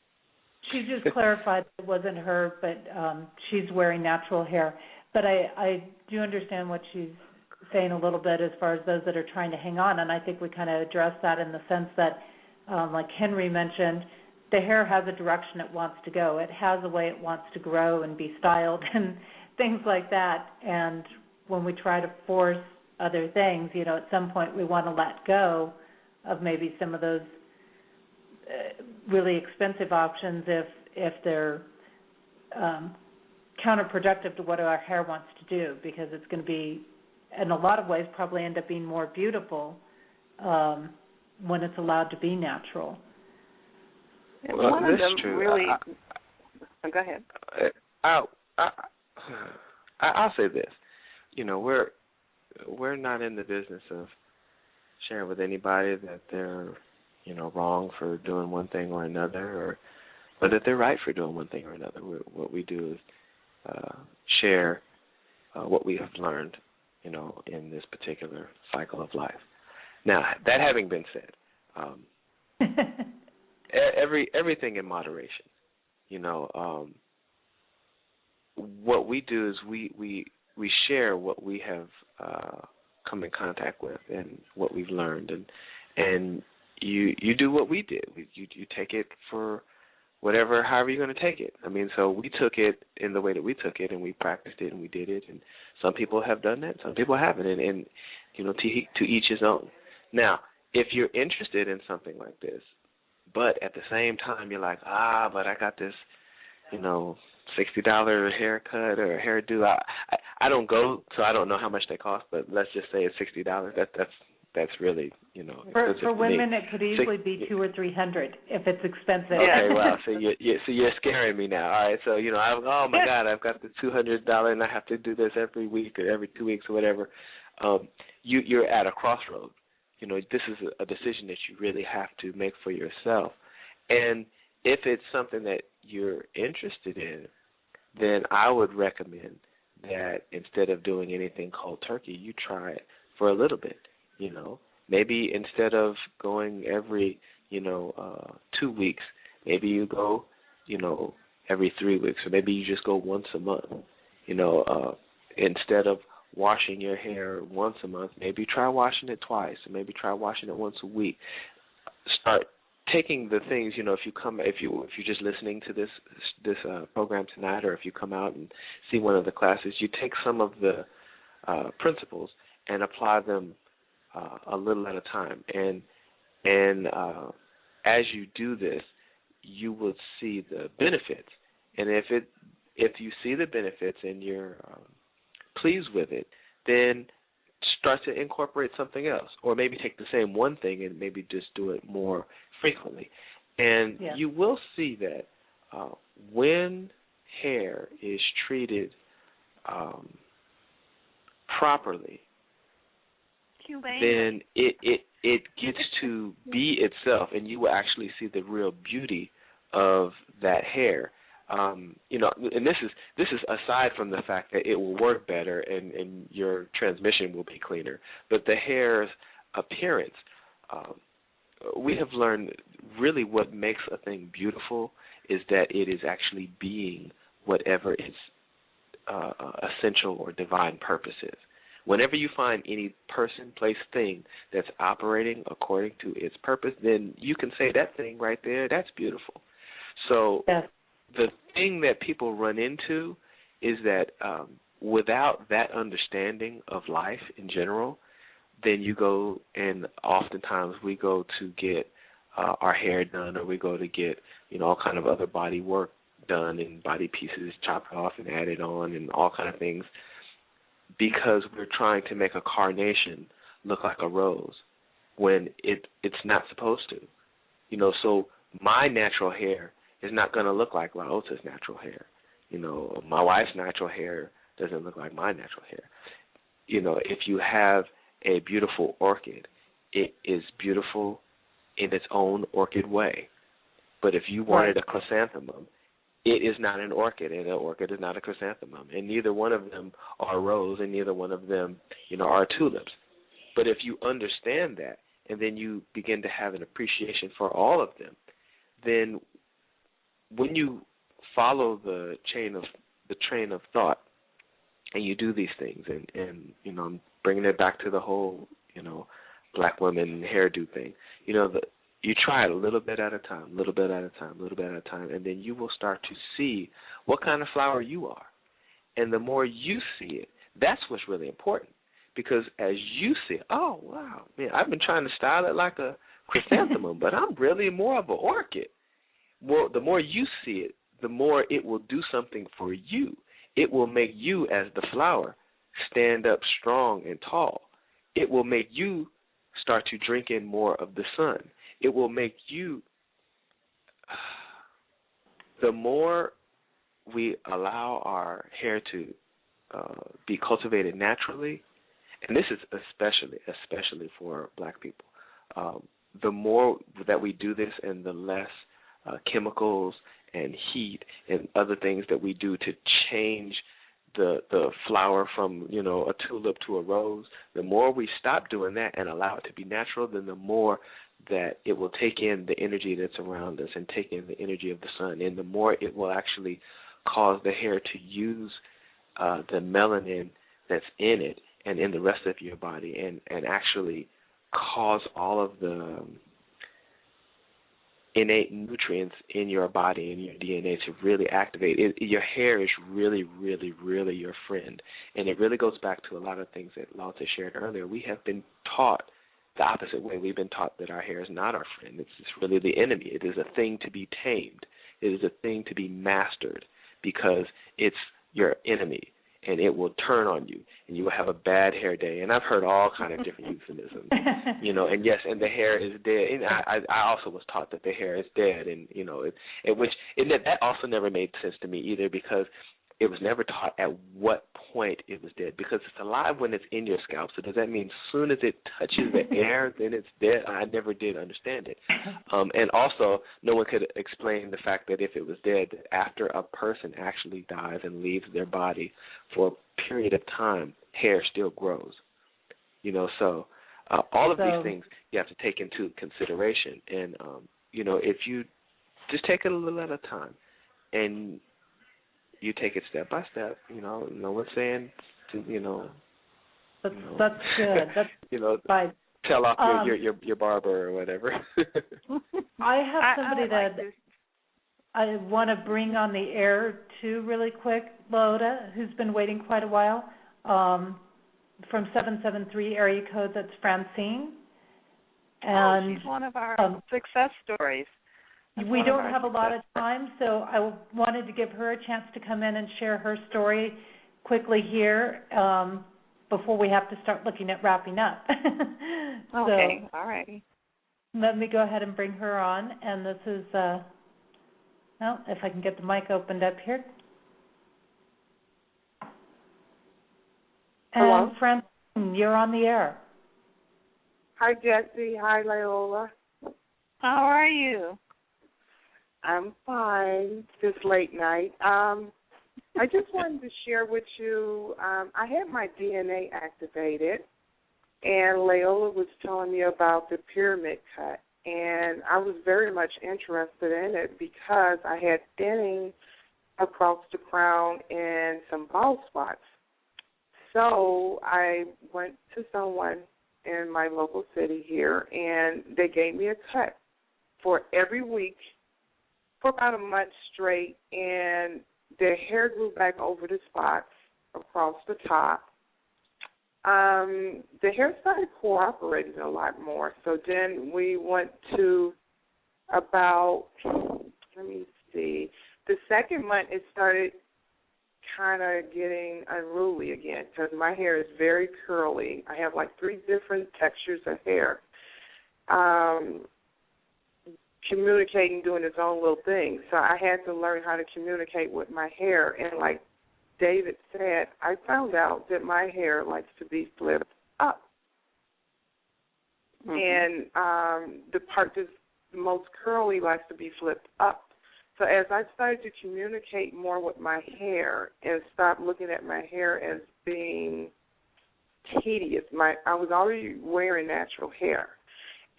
She just clarified it wasn't her, but she's wearing natural hair. But I do understand what she's saying a little bit as far as those that are trying to hang on, and I think we kind of addressed that in the sense that, like Henry mentioned, the hair has a direction it wants to go. It has a way it wants to grow and be styled and things like that. And when we try to force other things, at some point we want to let go of maybe some of those really expensive options if they're counterproductive to what our hair wants to do, because it's going to be, in a lot of ways, probably end up being more beautiful when it's allowed to be natural. Well, one of them true. really. Go ahead. I'll say this. We're not in the business of sharing with anybody that they're wrong for doing one thing or another, or that they're right for doing one thing or another. What we do is share what we have learned, in this particular cycle of life. Now, that having been said, everything in moderation. What we do is we share what we have come in contact with and what we've learned, and you do what we did. You take it for however you're going to take it. I mean, so we took it in the way that we took it, and we practiced it, and we did it. And some people have done that, some people haven't, and to each his own. Now, if you're interested in something like this, but at the same time you're like, but I got this, $60 haircut or hairdo. I don't go, so I don't know how much they cost, but let's just say it's $60. That's really, for women it could easily be $200 or $300 if it's expensive. Okay, wow. So you're scaring me now. All right, so oh my God, I've got the $200 and I have to do this every week or every 2 weeks or whatever. You're at a crossroad. This is a decision that you really have to make for yourself. And if it's something that you're interested in, then I would recommend that instead of doing anything cold turkey, you try it for a little bit. Maybe instead of going every 2 weeks, maybe you go every 3 weeks, or maybe you just go once a month. Instead of washing your hair once a month, maybe try washing it twice, or maybe try washing it once a week. Start taking the things, if you're just listening to this program tonight, or if you come out and see one of the classes, you take some of the principles and apply them a little at a time. And as you do this, you will see the benefits. And if you see the benefits and you're pleased with it, then start to incorporate something else, or maybe take the same one thing and maybe just do it more frequently. And you will see that when hair is treated properly, then it gets to be itself, and you will actually see the real beauty of that hair. You know, and this is aside from the fact that it will work better and your transmission will be cleaner, but the hair's appearance. We have learned really what makes a thing beautiful is that it is actually being whatever its essential or divine purpose is. Whenever you find any person, place, thing that's operating according to its purpose, then you can say that thing right there, that's beautiful. So the thing that people run into is that without that understanding of life in general, then you go, and oftentimes we go to get our hair done, or we go to get, you know, all kind of other body work done and body pieces chopped off and added on and all kind of things, because we're trying to make a carnation look like a rose when it's not supposed to. You know, so my natural hair is not going to look like LaOta's natural hair. You know, my wife's natural hair doesn't look like my natural hair. You know, if you have a beautiful orchid, it is beautiful in its own orchid way. But if you wanted a chrysanthemum, it is not an orchid, and an orchid is not a chrysanthemum, and neither one of them are rose, and neither one of them, you know, are tulips. But if you understand that, and then you begin to have an appreciation for all of them, then when you follow the train of thought, and you do these things, and you know, I'm bringing it back to the whole, you know, black women hairdo thing. You know, you try it a little bit at a time, little bit at a time, little bit at a time, and then you will start to see what kind of flower you are. And the more you see it, that's what's really important. Because as you see it, oh, wow, man, I've been trying to style it like a chrysanthemum, but I'm really more of an orchid. Well, the more you see it, the more it will do something for you. It will make you, as the flower, stand up strong and tall. It will make you start to drink in more of the sun. It will make you, the more we allow our hair to be cultivated naturally, and this is especially for black people, the more that we do this and the less chemicals and heat and other things that we do to change the flower from, you know, a tulip to a rose, the more we stop doing that and allow it to be natural, then the more that it will take in the energy that's around us and take in the energy of the sun, and the more it will actually cause the hair to use the melanin that's in it and in the rest of your body, and actually cause all of the innate nutrients in your body and your DNA to really activate. Your hair is really, really, really your friend. And it really goes back to a lot of things that LaOta shared earlier. We have been taught the opposite way. We've been taught that our hair is not our friend. It's really the enemy. It is a thing to be tamed. It is a thing to be mastered, because it's your enemy, and it will turn on you, and you will have a bad hair day. And I've heard all kind of different euphemisms, you know. And yes, and the hair is dead. And I also was taught that the hair is dead, and you know, that also never made sense to me either, because it was never taught at what point it was dead, because it's alive when it's in your scalp. So does that mean as soon as it touches the air, then it's dead? I never did understand it. And also, no one could explain the fact that if it was dead, after a person actually dies and leaves their body for a period of time, hair still grows. You know, so all of these things you have to take into consideration. And, you know, if you just take it a little at a time, and you take it step by step, you know, no one's saying to, you know. That's good. That's you know, fine. Tell off your barber or whatever. I have somebody that I want to bring on the air too really quick, LaOta, who's been waiting quite a while. from 773 area code. That's Francine. And she's one of our success stories. We don't have a lot of time, so I wanted to give her a chance to come in and share her story quickly here before we have to start looking at wrapping up. Okay, all righty. Let me go ahead and bring her on, and this is, well, if I can get the mic opened up here. Hello? And Francine, you're on the air. Hi, Jesse. Hi, LaOta. How are you? I'm fine this late night. I just wanted to share with you, I had my DNA activated, and LaOta was telling me about the pyramid cut, and I was very much interested in it because I had thinning across the crown and some bald spots. So I went to someone in my local city here, and they gave me a cut for every week for about a month straight, and their hair grew back over the spots across the top. The hair started cooperating a lot more. So then we went to about, let me see, the second month it started kind of getting unruly again because my hair is very curly. I have like 3 different textures of hair. Communicating, doing its own little thing. So I had to learn how to communicate with my hair. And like David said, I found out that my hair likes to be flipped up. And the part that's the most curly likes to be flipped up. So as I started to communicate more with my hair and stop looking at my hair as being tedious, I was already wearing natural hair.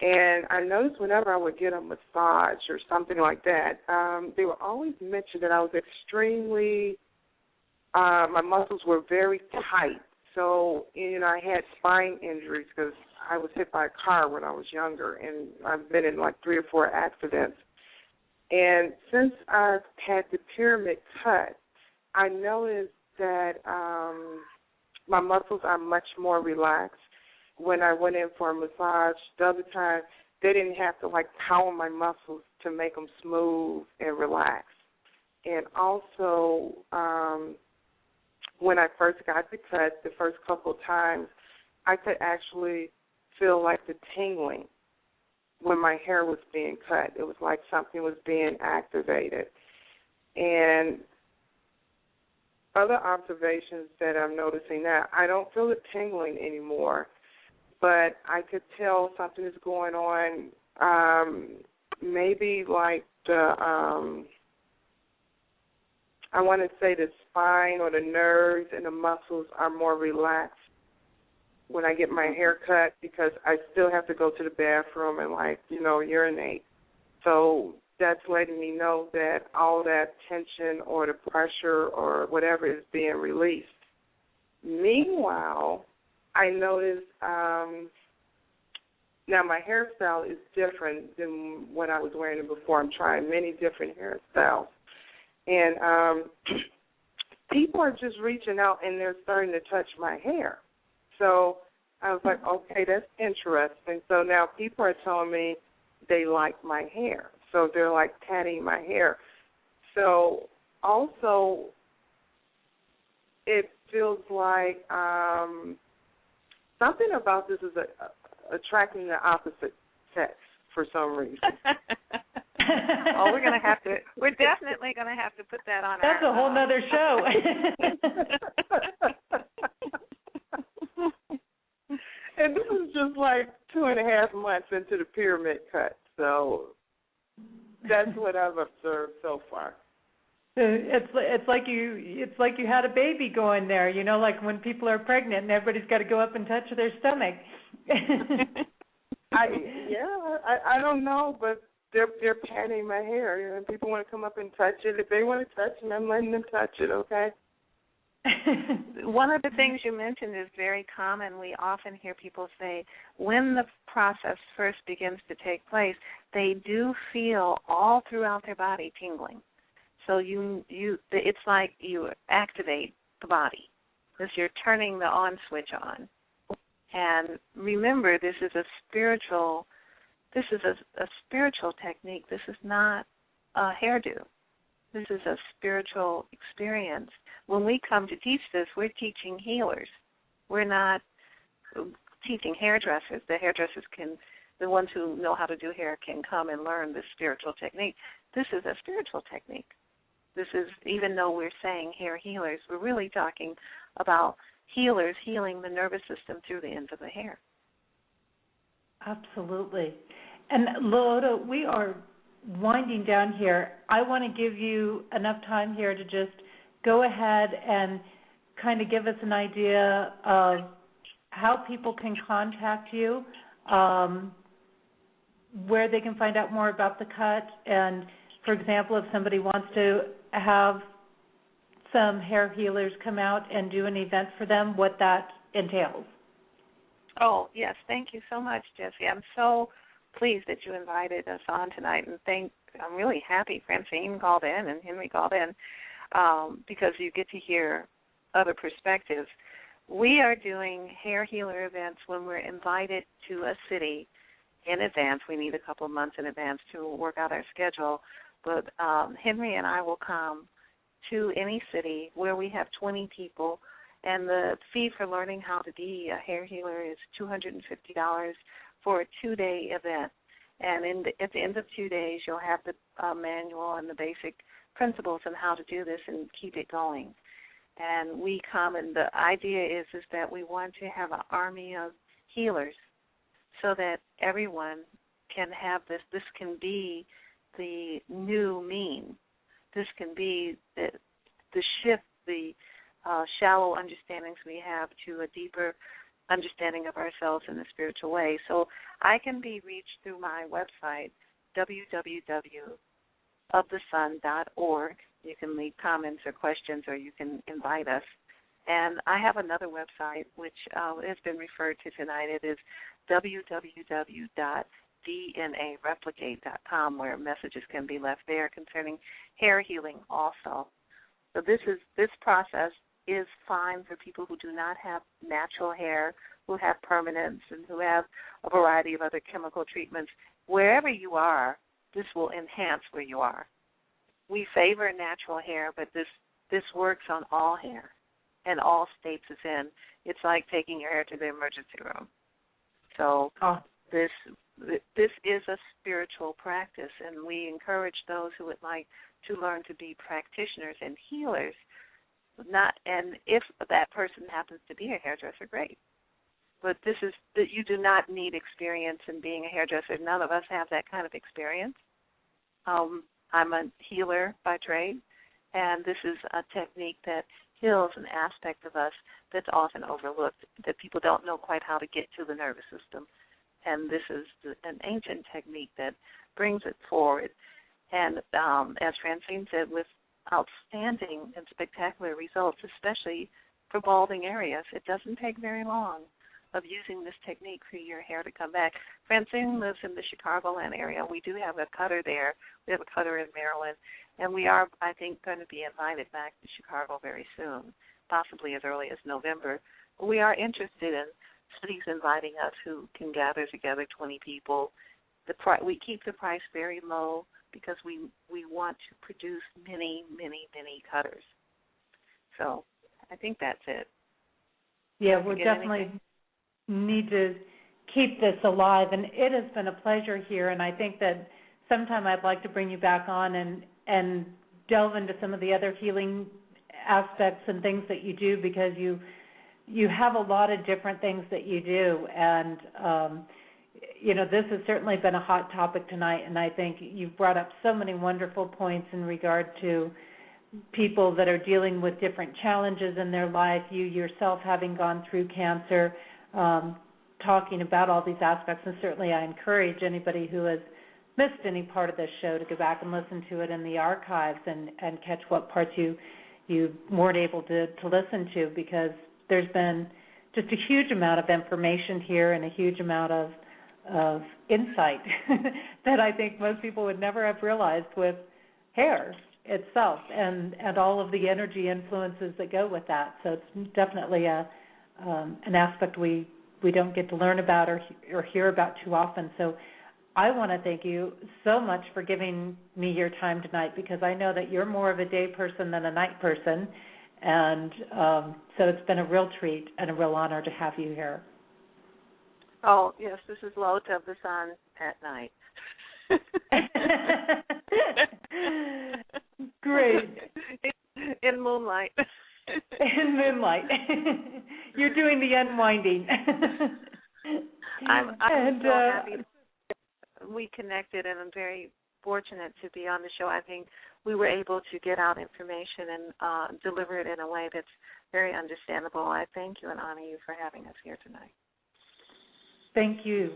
And I noticed whenever I would get a massage or something like that, they would always mention that I was extremely, my muscles were very tight. So, I had spine injuries because I was hit by a car when I was younger, and I've been in like 3 or 4 accidents. And since I've had the pyramid cut, I noticed that my muscles are much more relaxed. When I went in for a massage the other time, they didn't have to, power my muscles to make them smooth and relaxed. And also, when I first got the cut, the first couple of times, I could actually feel like the tingling when my hair was being cut. It was like something was being activated. And other observations that I'm noticing now, I don't feel the tingling anymore. But I could tell something is going on, maybe like the, I want to say the spine or the nerves and the muscles are more relaxed when I get my hair cut because I still have to go to the bathroom and, urinate. So that's letting me know that all that tension or the pressure or whatever is being released. Meanwhile, I noticed now my hairstyle is different than what I was wearing before. I'm trying many different hairstyles. And people are just reaching out and they're starting to touch my hair. So I was like, okay, that's interesting. So now people are telling me they like my hair. So they're patting my hair. So also it feels like something about this is attracting the opposite sex for some reason. Oh, we're definitely going to have to put that on. That's a whole nother show. And this is just 2.5 months into the pyramid cut, so that's what I've observed so far. It's like you had a baby going there, like when people are pregnant and everybody's got to go up and touch their stomach. I don't know, but they're patting my hair. And people want to come up and touch it. If they want to touch it, I'm letting them touch it. Okay. One of the things you mentioned is very common. We often hear people say when the process first begins to take place, they do feel all throughout their body tingling. So it's like you activate the body. is you're turning the on switch on. And remember, this is a spiritual technique. This is not a hairdo. This is a spiritual experience. When we come to teach this, we're teaching healers. We're not teaching hairdressers. The ones who know how to do hair can come and learn this spiritual technique. This is a spiritual technique. This is, even though we're saying hair healers, we're really talking about healers healing the nervous system through the ends of the hair. Absolutely. And LaOta, we are winding down here. I want to give you enough time here to just go ahead and kind of give us an idea of how people can contact you, where they can find out more about the cut, and, for example, if somebody wants to have some hair healers come out and do an event for them, what that entails. Oh, yes. Thank you so much, Jessie. I'm so pleased that you invited us on tonight, and I'm really happy Francine called in and Henry called in because you get to hear other perspectives. We are doing hair healer events when we're invited to a city in advance. We need a couple of months in advance to work out our schedule. But Henry and I will come to any city where we have 20 people, and the fee for learning how to be a hair healer is $250 for a 2-day event. And at the end of 2 days, you'll have the manual and the basic principles on how to do this and keep it going. And we come, and the idea is that we want to have an army of healers so that everyone can have this. This can be the new mean. This can be the shift, the shallow understandings we have to a deeper understanding of ourselves in the spiritual way. So I can be reached through my website, www.ofthesun.org. You can leave comments or questions, or you can invite us. And I have another website, which has been referred to tonight. It is www.dnareplicate.com, where messages can be left there concerning hair healing also. So this process is fine for people who do not have natural hair, who have permanents, and who have a variety of other chemical treatments. Wherever you are, this will enhance where you are. We favor natural hair, but this works on all hair and all states it's in. It's like taking your hair to the emergency room. So this is a spiritual practice, and we encourage those who would like to learn to be practitioners and healers. And if that person happens to be a hairdresser, great. But you do not need experience in being a hairdresser. None of us have that kind of experience. I'm a healer by trade, and this is a technique that heals an aspect of us that's often overlooked, that people don't know quite how to get to the nervous system. And this is an ancient technique that brings it forward. And as Francine said, with outstanding and spectacular results, especially for balding areas, it doesn't take very long of using this technique for your hair to come back. Francine lives in the Chicagoland area. We do have a cutter there. We have a cutter in Maryland. And we are, I think, going to be invited back to Chicago very soon, possibly as early as November. We are interested in cities inviting us who can gather together 20 people. We keep the price very low because we want to produce many, many, many cutters. So I think that's it. Yeah, we're definitely need to keep this alive, and it has been a pleasure here, and I think that sometime I'd like to bring you back on and delve into some of the other healing aspects and things that you do, because you have a lot of different things that you do, and this has certainly been a hot topic tonight, and I think you've brought up so many wonderful points in regard to people that are dealing with different challenges in their life, you yourself having gone through cancer, talking about all these aspects, and certainly I encourage anybody who has missed any part of this show to go back and listen to it in the archives and catch what parts you weren't able to listen to, because there's been just a huge amount of information here and a huge amount of insight that I think most people would never have realized with hair. itself and all of the energy influences that go with that. So it's definitely an aspect we don't get to learn about or hear about too often. So I want to thank you so much for giving me your time tonight, because I know that you're more of a day person than a night person, and so it's been a real treat and a real honor to have you here. Oh, yes, this is LaOta of the Sun at night. Great. In moonlight. In moonlight. You're doing the unwinding. I'm so happy we connected, and I'm very fortunate to be on the show. I think we were able to get out information and deliver it in a way that's very understandable. I thank you and honor you for having us here tonight. Thank you.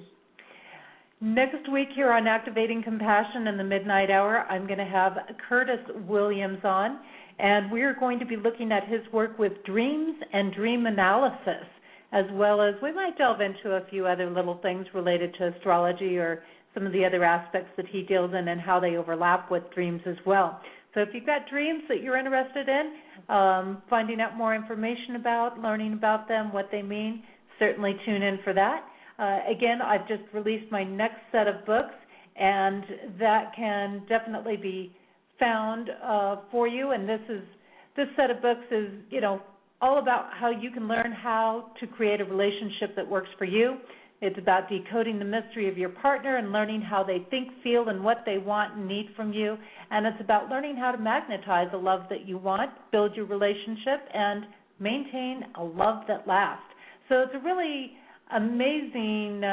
Next week here on Activating Compassion in the Midnight Hour, I'm going to have Curtis Williams on, and we're going to be looking at his work with dreams and dream analysis, as well as we might delve into a few other little things related to astrology or some of the other aspects that he deals in and how they overlap with dreams as well. So if you've got dreams that you're interested in, finding out more information about, learning about them, what they mean, certainly tune in for that. Again, I've just released my next set of books, and that can definitely be found for you. And this set of books is, all about how you can learn how to create a relationship that works for you. It's about decoding the mystery of your partner and learning how they think, feel, and what they want and need from you. And it's about learning how to magnetize a love that you want, build your relationship, and maintain a love that lasts. So it's a really amazing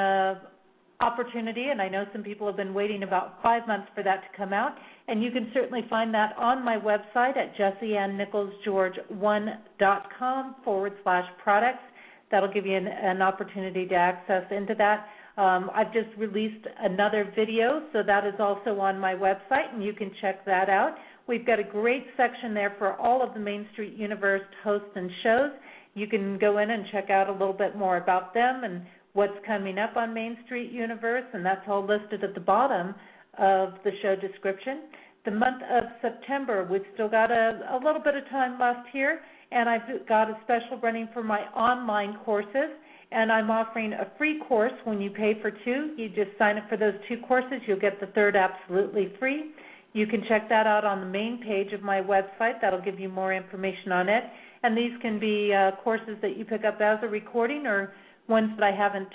opportunity, and I know some people have been waiting about 5 months for that to come out, and you can certainly find that on my website at jessieannicholsgeorge1.com/products. That'll give you an opportunity to access into that. I've just released another video, so that is also on my website, and you can check that out. We've got a great section there for all of the Main Street Universe hosts and shows. You can go in and check out a little bit more about them and what's coming up on Main Street Universe, and that's all listed at the bottom of the show description. The month of September, we've still got a little bit of time left here, and I've got a special running for my online courses, and I'm offering a free course when you pay for 2. You just sign up for those 2 courses. You'll get the 3rd absolutely free. You can check that out on the main page of my website. That'll give you more information on it. And these can be courses that you pick up as a recording or ones that I haven't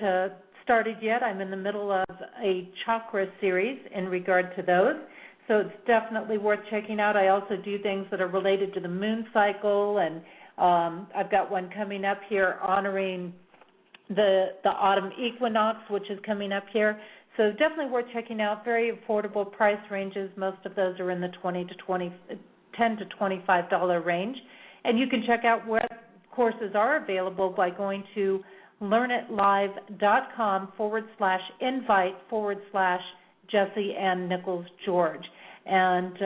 started yet. I'm in the middle of a chakra series in regard to those. So it's definitely worth checking out. I also do things that are related to the moon cycle, and I've got one coming up here honoring the autumn equinox, which is coming up here. So definitely worth checking out. Very affordable price ranges. Most of those are in the $10 to $25 range. And you can check out where courses are available by going to learnitlive.com/invite/Jessie Ann Nichols George. And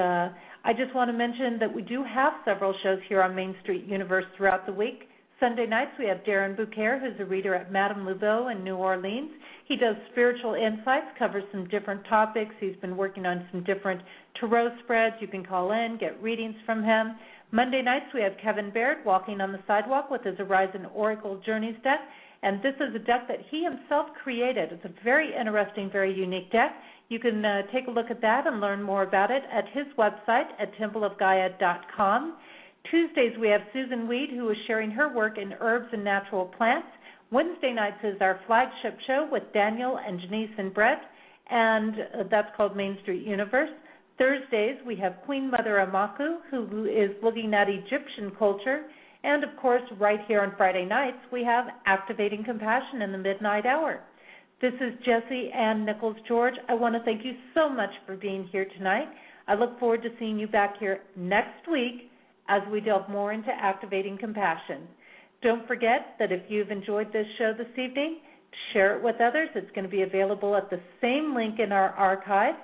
I just want to mention that we do have several shows here on Main Street Universe throughout the week. Sunday nights we have Darren Bouquet, who's a reader at Madame Louveau in New Orleans. He does spiritual insights, covers some different topics. He's been working on some different tarot spreads. You can call in, get readings from him. Monday nights we have Kevin Baird walking on the sidewalk with his Horizon Oracle Journeys deck, and this is a deck that he himself created. It's a very interesting, very unique deck. You can take a look at that and learn more about it at his website at templeofgaia.com. Tuesdays we have Susan Weed, who is sharing her work in herbs and natural plants. Wednesday nights is our flagship show with Daniel and Janice and Brett, and that's called Main Street Universe. Thursdays we have Queen Mother Amaku, who is looking at Egyptian culture. And, of course, right here on Friday nights, we have Activating Compassion in the Midnight Hour. This is Jessie Ann Nichols George. I want to thank you so much for being here tonight. I look forward to seeing you back here next week as we delve more into Activating Compassion. Don't forget that if you've enjoyed this show this evening, share it with others. It's going to be available at the same link in our archives.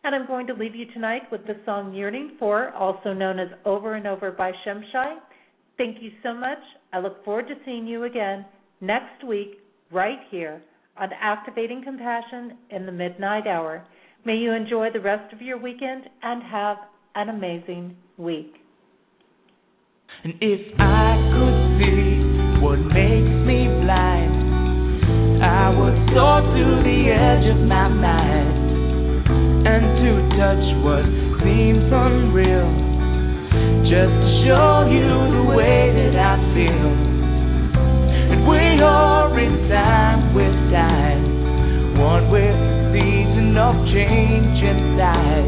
And I'm going to leave you tonight with the song Yearning For, also known as Over and Over by Shemshai. Thank you so much. I look forward to seeing you again next week right here on Activating Compassion in the Midnight Hour. May you enjoy the rest of your weekend and have an amazing week. And if I could see what makes me blind, I would soar to the edge of my mind, and to touch what seems unreal, just to show you the way that I feel. And we are in time with time, one with the season of change inside.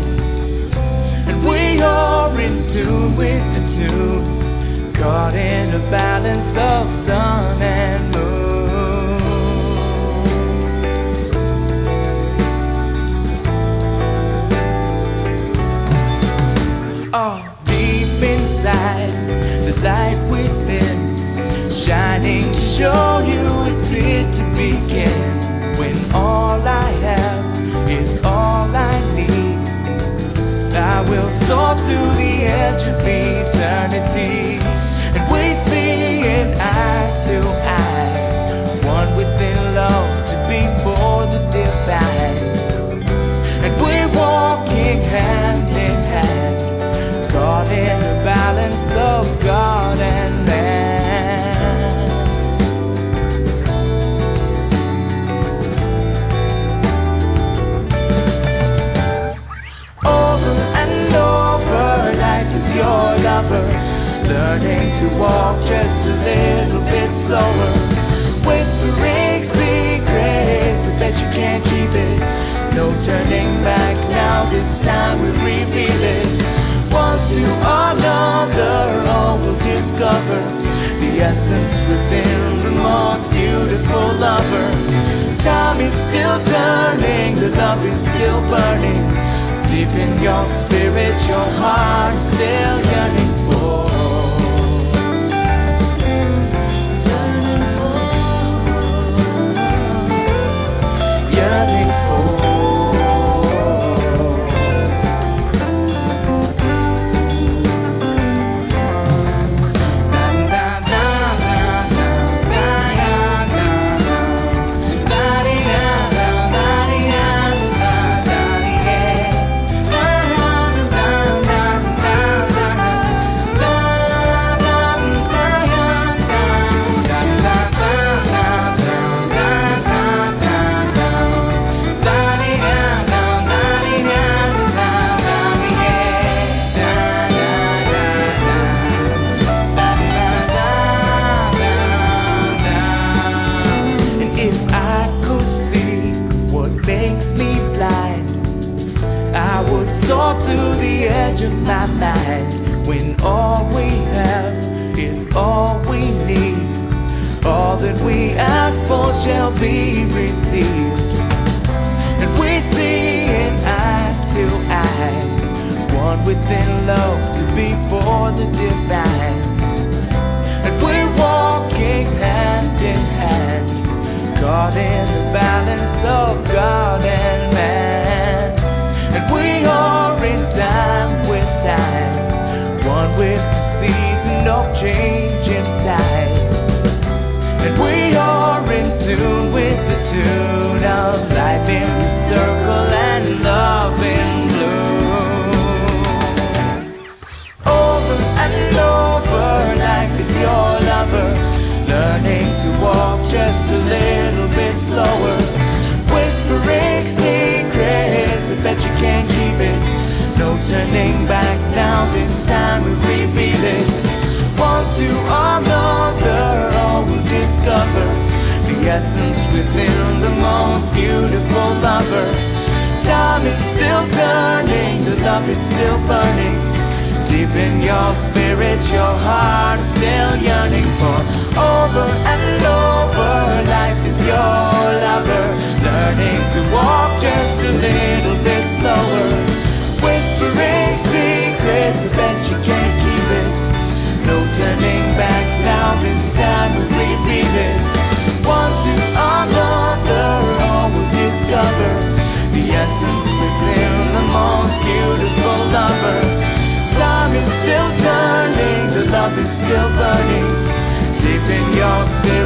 And we are in tune with the tune, caught in a balance of sun and moon. Oh, deep inside, the light within, shining to show you it's here to begin. When all I have is all I need, I will soar to the edge of eternity. And we see it eye to eye, one within love to be for the divine. And we're walking hand in hand, caught in the balance of God and man. Over and over, life is your lover, learning to walk just a little bit slower, whispering secrets, I bet you can't keep it. No turning back now, this time we reveal it. One to another, all will discover the essence within the most beautiful lover. Time is still turning, the love is still burning. Deep in your spirit, your heart is still yearning for. Yearning for. When all we have is all we need, all that we ask for shall be received. And we see it eye to eye, one within love to be for the divine. And we're walking hand in hand, caught in the balance of God and man. And we are in time with time, one with the season of change inside. And we are in tune with the tune of life in the circle and love in bloom. Over and over, life is your lover, learning to walk just a little bit slower, whispering secrets, I bet you can't keep it. No turning back now, this time we reveal it. One to another, all will discover the essence within the most beautiful lover. Time is still turning, the love is still burning. Deep in your spirit, your heart is still yearning for. Over and over, life is your lover, learning to walk just a little bit slower, whispering secrets, I bet you can't keep it. No turning back now, this time we repeat it. One to another, all will discover the essence within the most beautiful lover. Time is still turning, the love is still burning. Deep in your spirit.